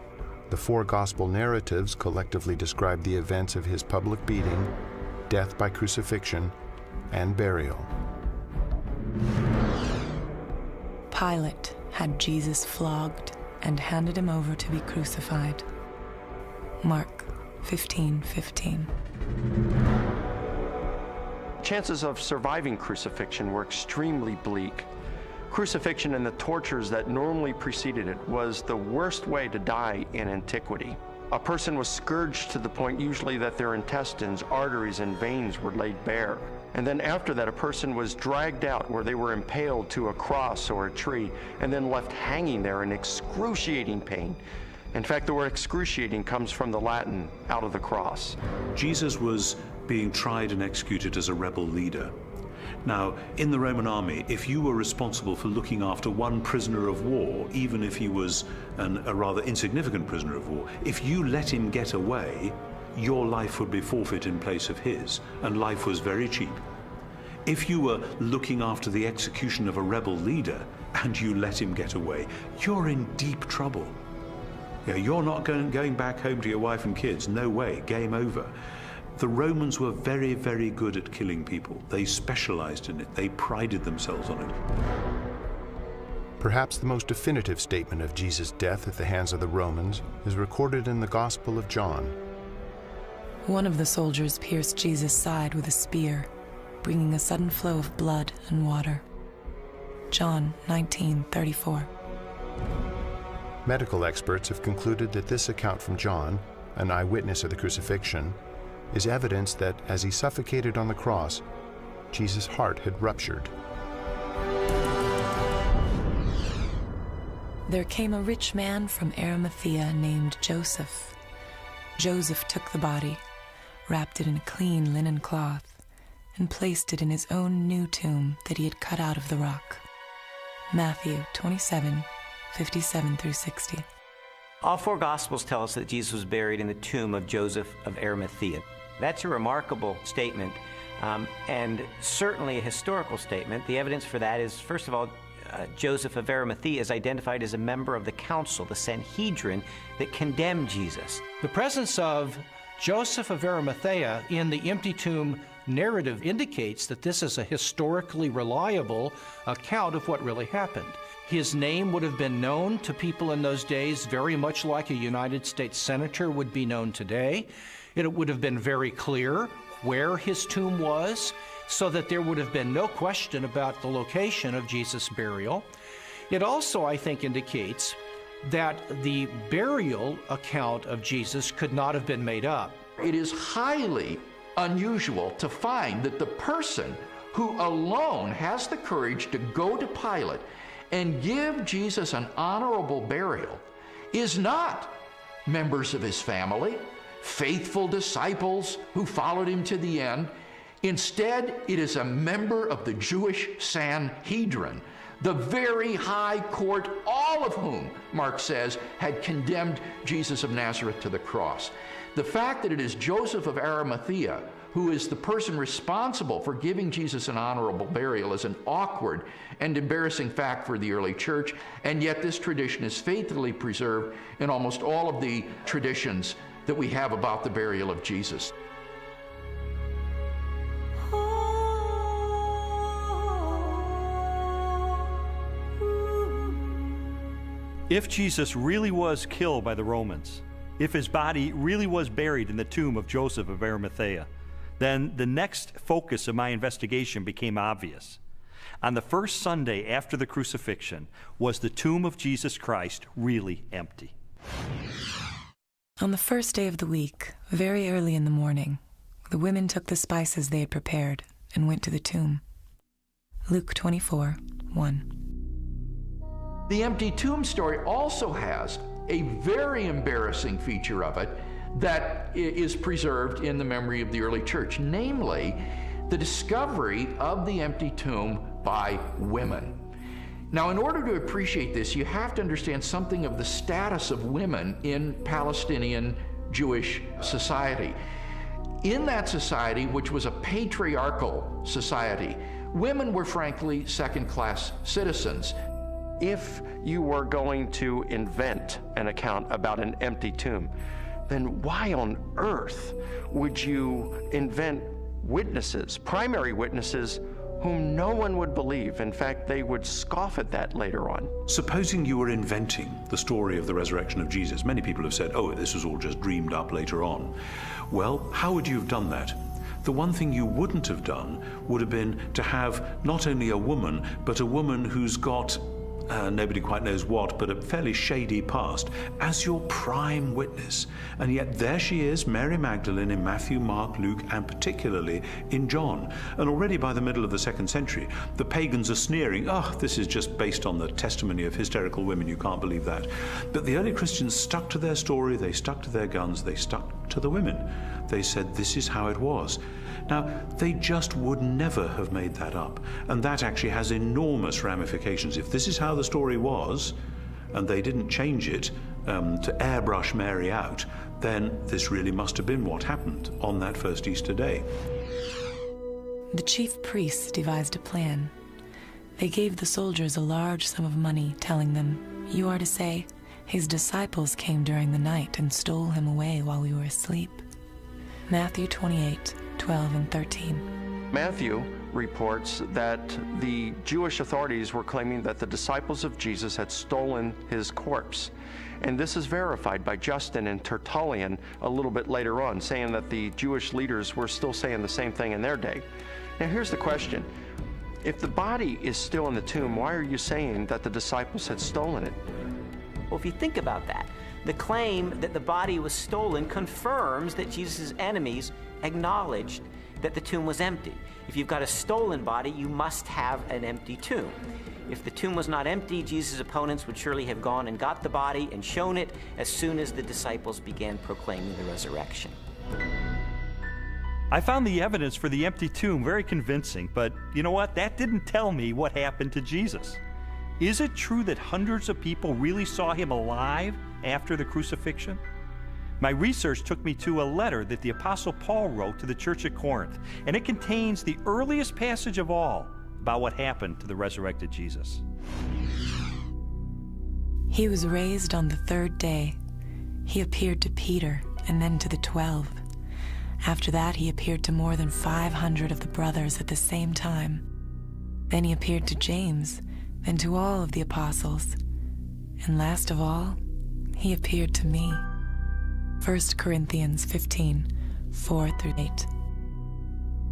the four gospel narratives collectively describe the events of his public beating, death by crucifixion, and burial. Pilate had Jesus flogged and handed him over to be crucified. Mark 15:15. Chances of surviving crucifixion were extremely bleak. Crucifixion and the tortures that normally preceded it was the worst way to die in antiquity. A person was scourged to the point usually that their intestines, arteries, and veins were laid bare. And then after that, a person was dragged out where they were impaled to a cross or a tree and then left hanging there in excruciating pain. In fact, the word excruciating comes from the Latin, out of the cross. Jesus was being tried and executed as a rebel leader. Now, in the Roman army, if you were responsible for looking after one prisoner of war, even if he was a rather insignificant prisoner of war, if you let him get away, your life would be forfeit in place of his, and life was very cheap. If you were looking after the execution of a rebel leader and you let him get away, you're in deep trouble. You're not going back home to your wife and kids. No way, game over. The Romans were very, very good at killing people. They specialized in it. They prided themselves on it. Perhaps the most definitive statement of Jesus' death at the hands of the Romans is recorded in the Gospel of John. One of the soldiers pierced Jesus' side with a spear, bringing a sudden flow of blood and water. John 19:34. Medical experts have concluded that this account from John, an eyewitness of the crucifixion, is evidence that as he suffocated on the cross, Jesus' heart had ruptured. There came a rich man from Arimathea named Joseph. Joseph took the body, wrapped it in a clean linen cloth, and placed it in his own new tomb that he had cut out of the rock. Matthew 27, 57 through 60. All four Gospels tell us that Jesus was buried in the tomb of Joseph of Arimathea. That's a remarkable statement, and certainly a historical statement. The evidence for that is, first of all, Joseph of Arimathea is identified as a member of the council, the Sanhedrin, that condemned Jesus. The presence of Joseph of Arimathea in the empty tomb narrative indicates that this is a historically reliable account of what really happened. His name would have been known to people in those days very much like a United States senator would be known today. It would have been very clear where his tomb was, so that there would have been no question about the location of Jesus' burial. It also, I think, indicates that the burial account of Jesus could not have been made up. It is highly unusual to find that the person who alone has the courage to go to Pilate and give Jesus an honorable burial is not members of his family, faithful disciples who followed him to the end. Instead, it is a member of the Jewish Sanhedrin, the very high court, all of whom, Mark says, had condemned Jesus of Nazareth to the cross. The fact that it is Joseph of Arimathea who is the person responsible for giving Jesus an honorable burial is an awkward and embarrassing fact for the early church, and yet this tradition is faithfully preserved in almost all of the traditions that we have about the burial of Jesus. If Jesus really was killed by the Romans, if his body really was buried in the tomb of Joseph of Arimathea, then the next focus of my investigation became obvious. On the first Sunday after the crucifixion, was the tomb of Jesus Christ really empty? On the first day of the week, very early in the morning, the women took the spices they had prepared and went to the tomb. Luke 24, 1. The empty tomb story also has a very embarrassing feature of it that is preserved in the memory of the early church, namely the discovery of the empty tomb by women. Now, in order to appreciate this, you have to understand something of the status of women in Palestinian Jewish society. In that society, which was a patriarchal society, women were frankly second-class citizens. If you were going to invent an account about an empty tomb, then why on earth would you invent witnesses, primary witnesses, whom no one would believe? In fact, they would scoff at that later on. Supposing you were inventing the story of the resurrection of Jesus, many people have said, oh, this was all just dreamed up later on. Well, how would you have done that? The one thing you wouldn't have done would have been to have not only a woman, but a woman who's got nobody quite knows what, but a fairly shady past, as your prime witness. And yet there she is, Mary Magdalene, in Matthew, Mark, Luke, and particularly in John. And already by the middle of the 2nd century, the pagans are sneering, oh, this is just based on the testimony of hysterical women, you can't believe that. But the early Christians stuck to their story, they stuck to their guns, they stuck to the women. They said, this is how it was. Now, they just would never have made that up. And that actually has enormous ramifications. If this is how the story was, and they didn't change it to airbrush Mary out, then this really must have been what happened on that first Easter day. The chief priests devised a plan. They gave the soldiers a large sum of money, telling them, you are to say, his disciples came during the night and stole him away while we were asleep. Matthew 28, 12 and 13. Matthew reports that the Jewish authorities were claiming that the disciples of Jesus had stolen his corpse. And this is verified by Justin and Tertullian a little bit later on, saying that the Jewish leaders were still saying the same thing in their day. Now here's the question. If the body is still in the tomb, why are you saying that the disciples had stolen it? Well, if you think about that, The claim that the body was stolen confirms that Jesus' enemies acknowledged that the tomb was empty. If you've got a stolen body, you must have an empty tomb. If the tomb was not empty, Jesus' opponents would surely have gone and got the body and shown it as soon as the disciples began proclaiming the resurrection. I found the evidence for the empty tomb very convincing, but you know what? That didn't tell me what happened to Jesus. Is it true that hundreds of people really saw him alive after the crucifixion? My research took me to a letter that the Apostle Paul wrote to the church at Corinth, and it contains the earliest passage of all about what happened to the resurrected Jesus. He was raised on the third day. He appeared to Peter and then to the 12. After that, he appeared to more than 500 of the brothers at the same time. Then he appeared to James, then to all of the apostles. And last of all, he appeared to me. 1 Corinthians 15, 4-8.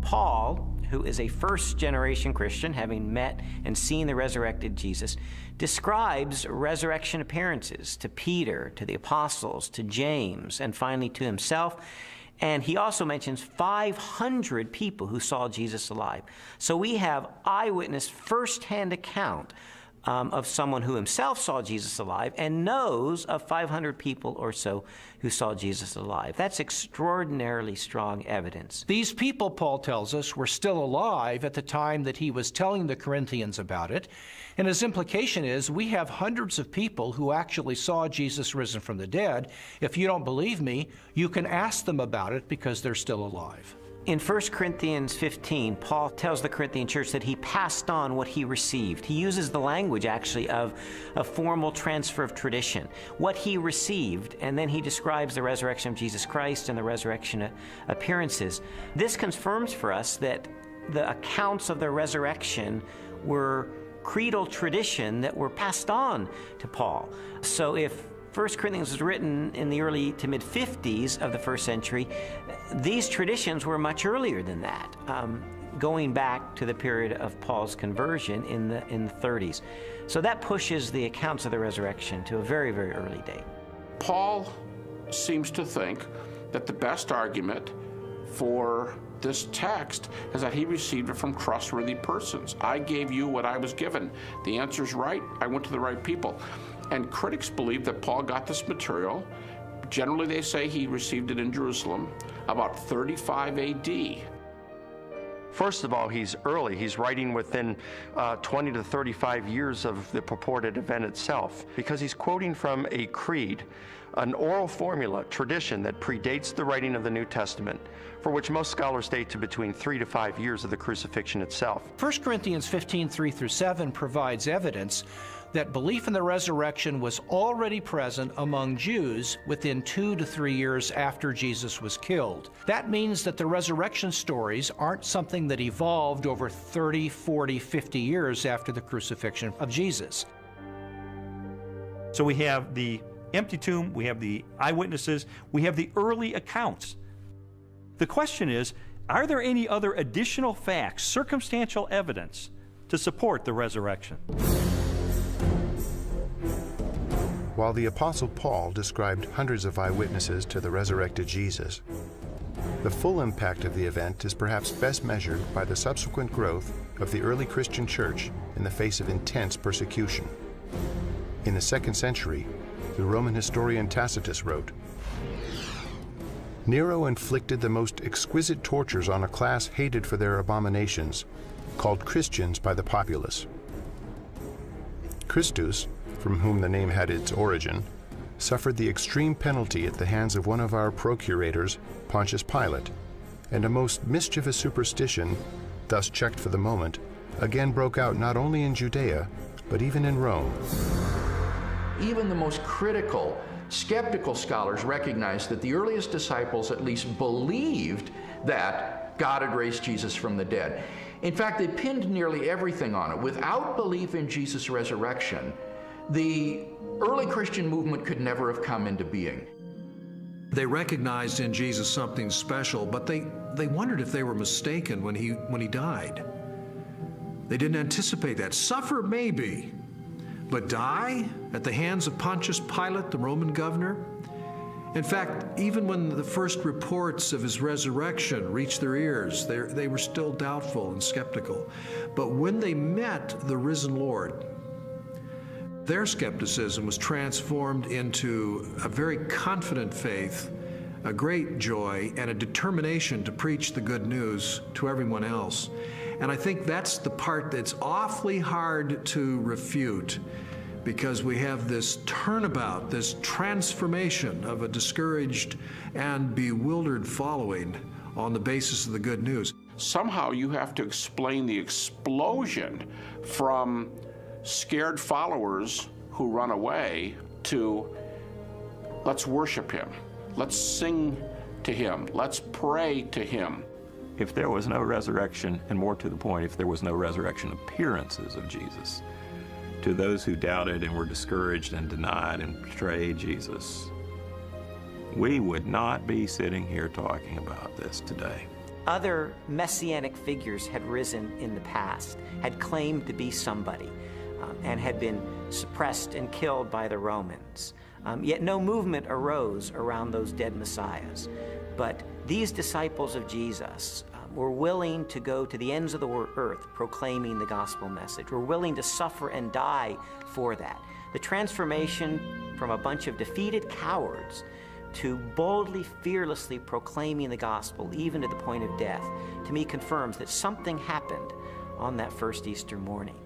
Paul, who is a first-generation Christian, having met and seen the resurrected Jesus, describes resurrection appearances to Peter, to the apostles, to James, and finally to himself. And he also mentions 500 people who saw Jesus alive. So we have eyewitness first-hand account of someone who himself saw Jesus alive and knows of 500 people or so who saw Jesus alive. That's extraordinarily strong evidence. These people, Paul tells us, were still alive at the time that he was telling the Corinthians about it. And his implication is we have hundreds of people who actually saw Jesus risen from the dead. If you don't believe me, you can ask them about it because they're still alive. In 1 Corinthians 15, Paul tells the Corinthian church that he passed on what he received. He uses the language, actually, of a formal transfer of tradition. What he received, and then he describes the resurrection of Jesus Christ and the resurrection appearances. This confirms for us that the accounts of the resurrection were creedal tradition that were passed on to Paul. So if 1 Corinthians was written in the early to mid-50s of the first century, these traditions were much earlier than that, going back to the period of Paul's conversion in the 30s. So that pushes the accounts of the resurrection to a very, very early date. Paul seems to think that the best argument for this text is that he received it from trustworthy persons. I gave you what I was given. The answer's right. I went to the right people. And critics believe that Paul got this material. Generally, they say he received it in Jerusalem about 35 AD. First of all, he's early. He's writing within 20 to 35 years of the purported event itself, because he's quoting from a creed, an oral formula, tradition that predates the writing of the New Testament, for which most scholars date to between 3 to 5 years of the crucifixion itself. 1 Corinthians 15, 3-7 provides evidence that belief in the resurrection was already present among Jews within 2 to 3 years after Jesus was killed. That means that the resurrection stories aren't something that evolved over 30, 40, 50 years after the crucifixion of Jesus. So we have the empty tomb, we have the eyewitnesses, we have the early accounts. The question is, are there any other additional facts, circumstantial evidence, to support the resurrection? While the Apostle Paul described hundreds of eyewitnesses to the resurrected Jesus, the full impact of the event is perhaps best measured by the subsequent growth of the early Christian church in the face of intense persecution. In the 2nd century, the Roman historian Tacitus wrote, "Nero inflicted the most exquisite tortures on a class hated for their abominations, called Christians by the populace. Christus, from whom the name had its origin, suffered the extreme penalty at the hands of one of our procurators, Pontius Pilate, and a most mischievous superstition, thus checked for the moment, again broke out not only in Judea, but even in Rome." Even the most critical, skeptical scholars recognize that the earliest disciples at least believed that God had raised Jesus from the dead. In fact, they pinned nearly everything on it. Without belief in Jesus' resurrection, the early Christian movement could never have come into being. They recognized in Jesus something special, but they wondered if they were mistaken when he died. They didn't anticipate that. Suffer maybe, but die at the hands of Pontius Pilate, the Roman governor? In fact, even when the first reports of his resurrection reached their ears, they were still doubtful and skeptical. But when they met the risen Lord, their skepticism was transformed into a very confident faith, a great joy, and a determination to preach the good news to everyone else. And I think that's the part that's awfully hard to refute, because we have this turnabout, this transformation of a discouraged and bewildered following on the basis of the good news. Somehow you have to explain the explosion from scared followers who run away to let's worship him, let's sing to him, let's pray to him. If there was no resurrection, and more to the point, if there was no resurrection appearances of Jesus, to those who doubted and were discouraged and denied and betrayed Jesus, we would not be sitting here talking about this today. Other messianic figures had risen in the past, had claimed to be somebody, and had been suppressed and killed by the Romans. Yet no movement arose around those dead messiahs. But these disciples of Jesus were willing to go to the ends of the earth proclaiming the gospel message, were willing to suffer and die for that. The transformation from a bunch of defeated cowards to boldly, fearlessly proclaiming the gospel, even to the point of death, to me confirms that something happened on that first Easter morning.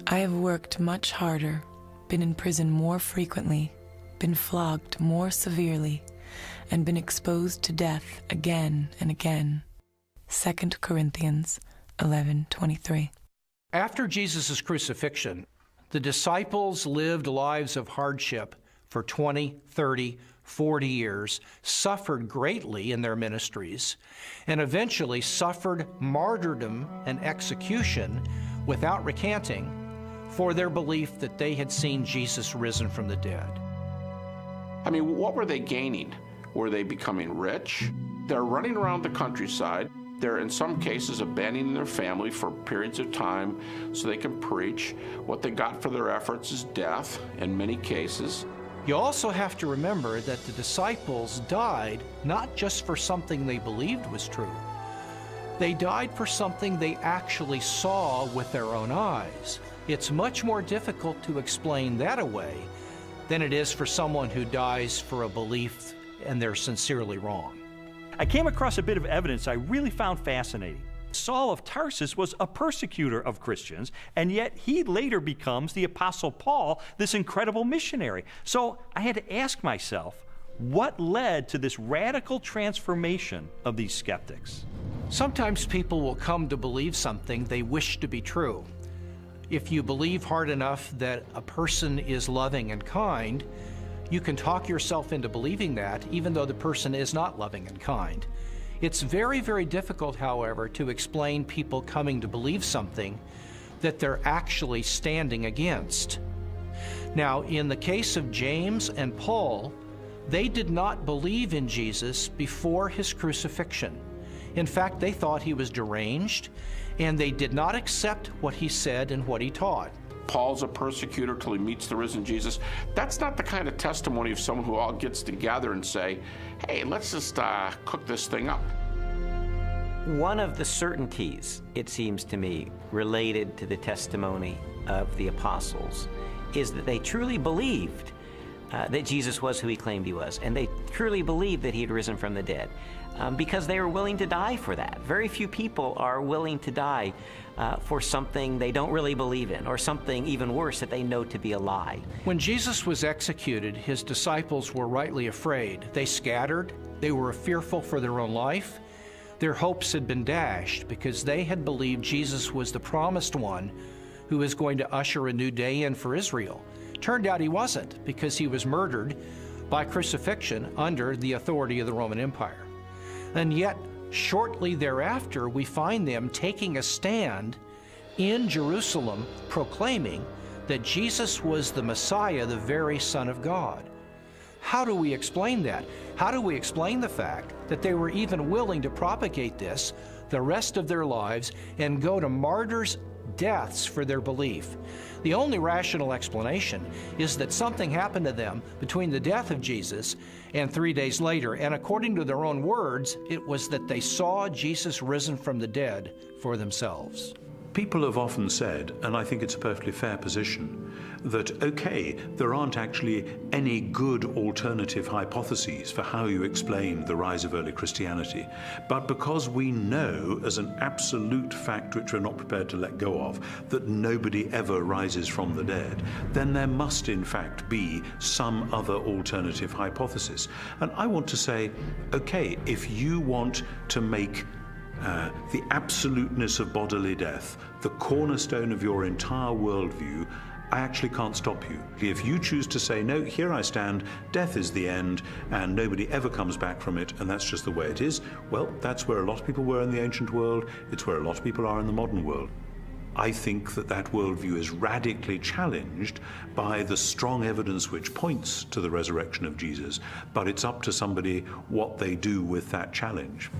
I have worked much harder, been in prison more frequently, been flogged more severely, and been exposed to death again and again. 2 Corinthians 11:23. After Jesus' crucifixion, the disciples lived lives of hardship for 20, 30, 40 years, suffered greatly in their ministries, and eventually suffered martyrdom and execution without recanting for their belief that they had seen Jesus risen from the dead. I mean, what were they gaining? Were they becoming rich? They're running around the countryside. They're, in some cases, abandoning their family for periods of time so they can preach. What they got for their efforts is death, in many cases. You also have to remember that the disciples died not just for something they believed was true. They died for something they actually saw with their own eyes. It's much more difficult to explain that away than it is for someone who dies for a belief and they're sincerely wrong. I came across a bit of evidence I really found fascinating. Saul of Tarsus was a persecutor of Christians, and yet he later becomes the Apostle Paul, this incredible missionary. So I had to ask myself, what led to this radical transformation of these skeptics? Sometimes people will come to believe something they wish to be true. If you believe hard enough that a person is loving and kind, you can talk yourself into believing that, even though the person is not loving and kind. It's very, very difficult, however, to explain people coming to believe something that they're actually standing against. Now, in the case of James and Paul, they did not believe in Jesus before his crucifixion. In fact, they thought he was deranged, and they did not accept what he said and what he taught. Paul's a persecutor till he meets the risen Jesus. That's not the kind of testimony of someone who all gets together and say, hey, let's just cook this thing up. One of the certainties, it seems to me, related to the testimony of the apostles is that they truly believed that Jesus was who he claimed he was, and they truly believed that he had risen from the dead, because they were willing to die for that. Very few people are willing to die for something they don't really believe in, or something even worse that they know to be a lie. When Jesus was executed, his disciples were rightly afraid. They scattered. They were fearful for their own life. Their hopes had been dashed because they had believed Jesus was the promised one who was going to usher a new day in for Israel. Turned out he wasn't, because he was murdered by crucifixion under the authority of the Roman Empire. And yet, shortly thereafter, we find them taking a stand in Jerusalem, proclaiming that Jesus was the Messiah, the very Son of God. How do we explain that? How do we explain the fact that they were even willing to propagate this the rest of their lives and go to martyrs' deaths for their belief. The only rational explanation is that something happened to them between the death of Jesus and 3 days later, and according to their own words, it was that they saw Jesus risen from the dead for themselves. People have often said, and I think it's a perfectly fair position, that, okay, there aren't actually any good alternative hypotheses for how you explain the rise of early Christianity, but because we know as an absolute fact which we're not prepared to let go of, that nobody ever rises from the dead, then there must in fact be some other alternative hypothesis. And I want to say, okay, if you want to make the absoluteness of bodily death the cornerstone of your entire worldview, I actually can't stop you. If you choose to say, no, here I stand, death is the end, and nobody ever comes back from it, and that's just the way it is, well, that's where a lot of people were in the ancient world, it's where a lot of people are in the modern world. I think that that worldview is radically challenged by the strong evidence which points to the resurrection of Jesus, but it's up to somebody what they do with that challenge.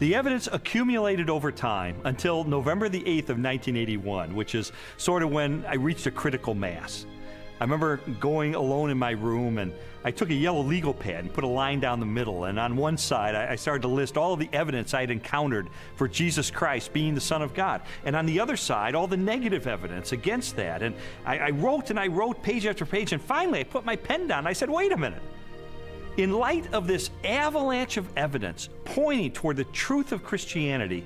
The evidence accumulated over time until November the 8th of 1981, which is sort of when I reached a critical mass. I remember going alone in my room, and I took a yellow legal pad and put a line down the middle, and on one side I started to list all of the evidence I had encountered for Jesus Christ being the Son of God, and on the other side all the negative evidence against that. And I wrote page after page, and finally I put my pen down and I said, wait a minute. In light of this avalanche of evidence pointing toward the truth of Christianity,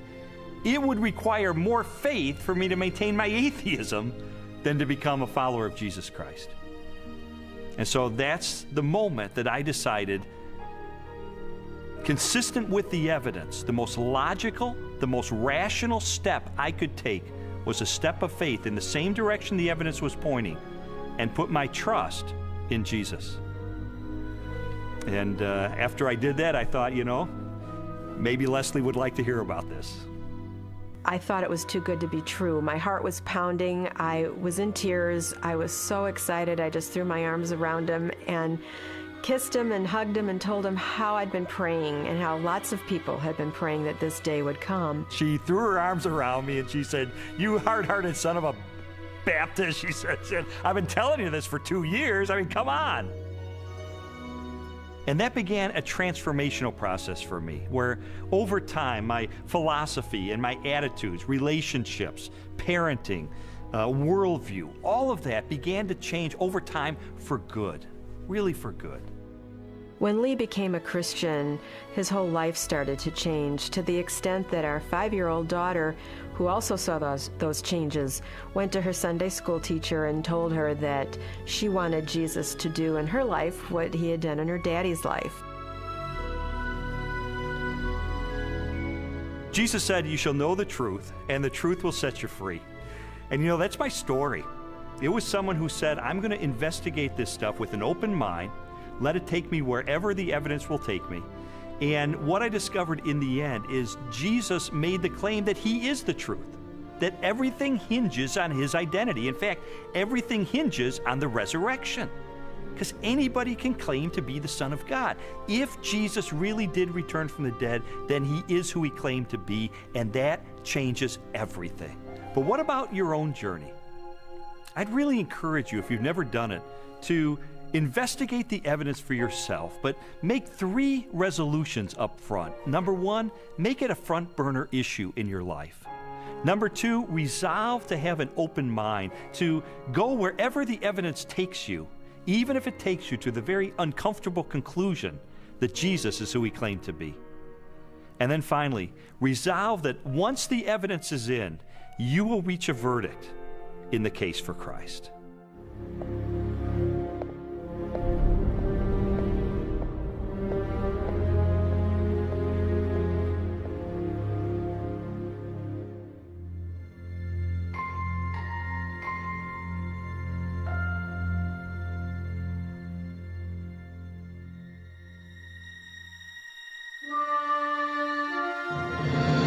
it would require more faith for me to maintain my atheism than to become a follower of Jesus Christ. And so that's the moment that I decided, consistent with the evidence, the most logical, the most rational step I could take was a step of faith in the same direction the evidence was pointing, and put my trust in Jesus. And after I did that, I thought, you know, maybe Leslie would like to hear about this. I thought it was too good to be true. My heart was pounding. I was in tears. I was so excited. I just threw my arms around him and kissed him and hugged him and told him how I'd been praying and how lots of people had been praying that this day would come. She threw her arms around me and she said, "You hard-hearted son of a Baptist," she said, "I've been telling you this for 2 years. I mean, come on." And that began a transformational process for me, where over time, my philosophy and my attitudes, relationships, parenting, worldview, all of that began to change over time for good, really for good. When Lee became a Christian, his whole life started to change, to the extent that our 5-year-old daughter, who also saw those changes, went to her Sunday school teacher and told her that she wanted Jesus to do in her life what he had done in her daddy's life. Jesus said, "You shall know the truth, and the truth will set you free." And you know, that's my story. It was someone who said, I'm going to investigate this stuff with an open mind, let it take me wherever the evidence will take me. And what I discovered in the end is Jesus made the claim that he is the truth, that everything hinges on his identity. In fact, everything hinges on the resurrection, because anybody can claim to be the Son of God. If Jesus really did return from the dead, then he is who he claimed to be, and that changes everything. But what about your own journey? I'd really encourage you, if you've never done it, to investigate the evidence for yourself, but make 3 resolutions up front. Number 1, make it a front burner issue in your life. Number 2, resolve to have an open mind, to go wherever the evidence takes you, even if it takes you to the very uncomfortable conclusion that Jesus is who he claimed to be. And then finally, resolve that once the evidence is in, you will reach a verdict in the case for Christ. Amen.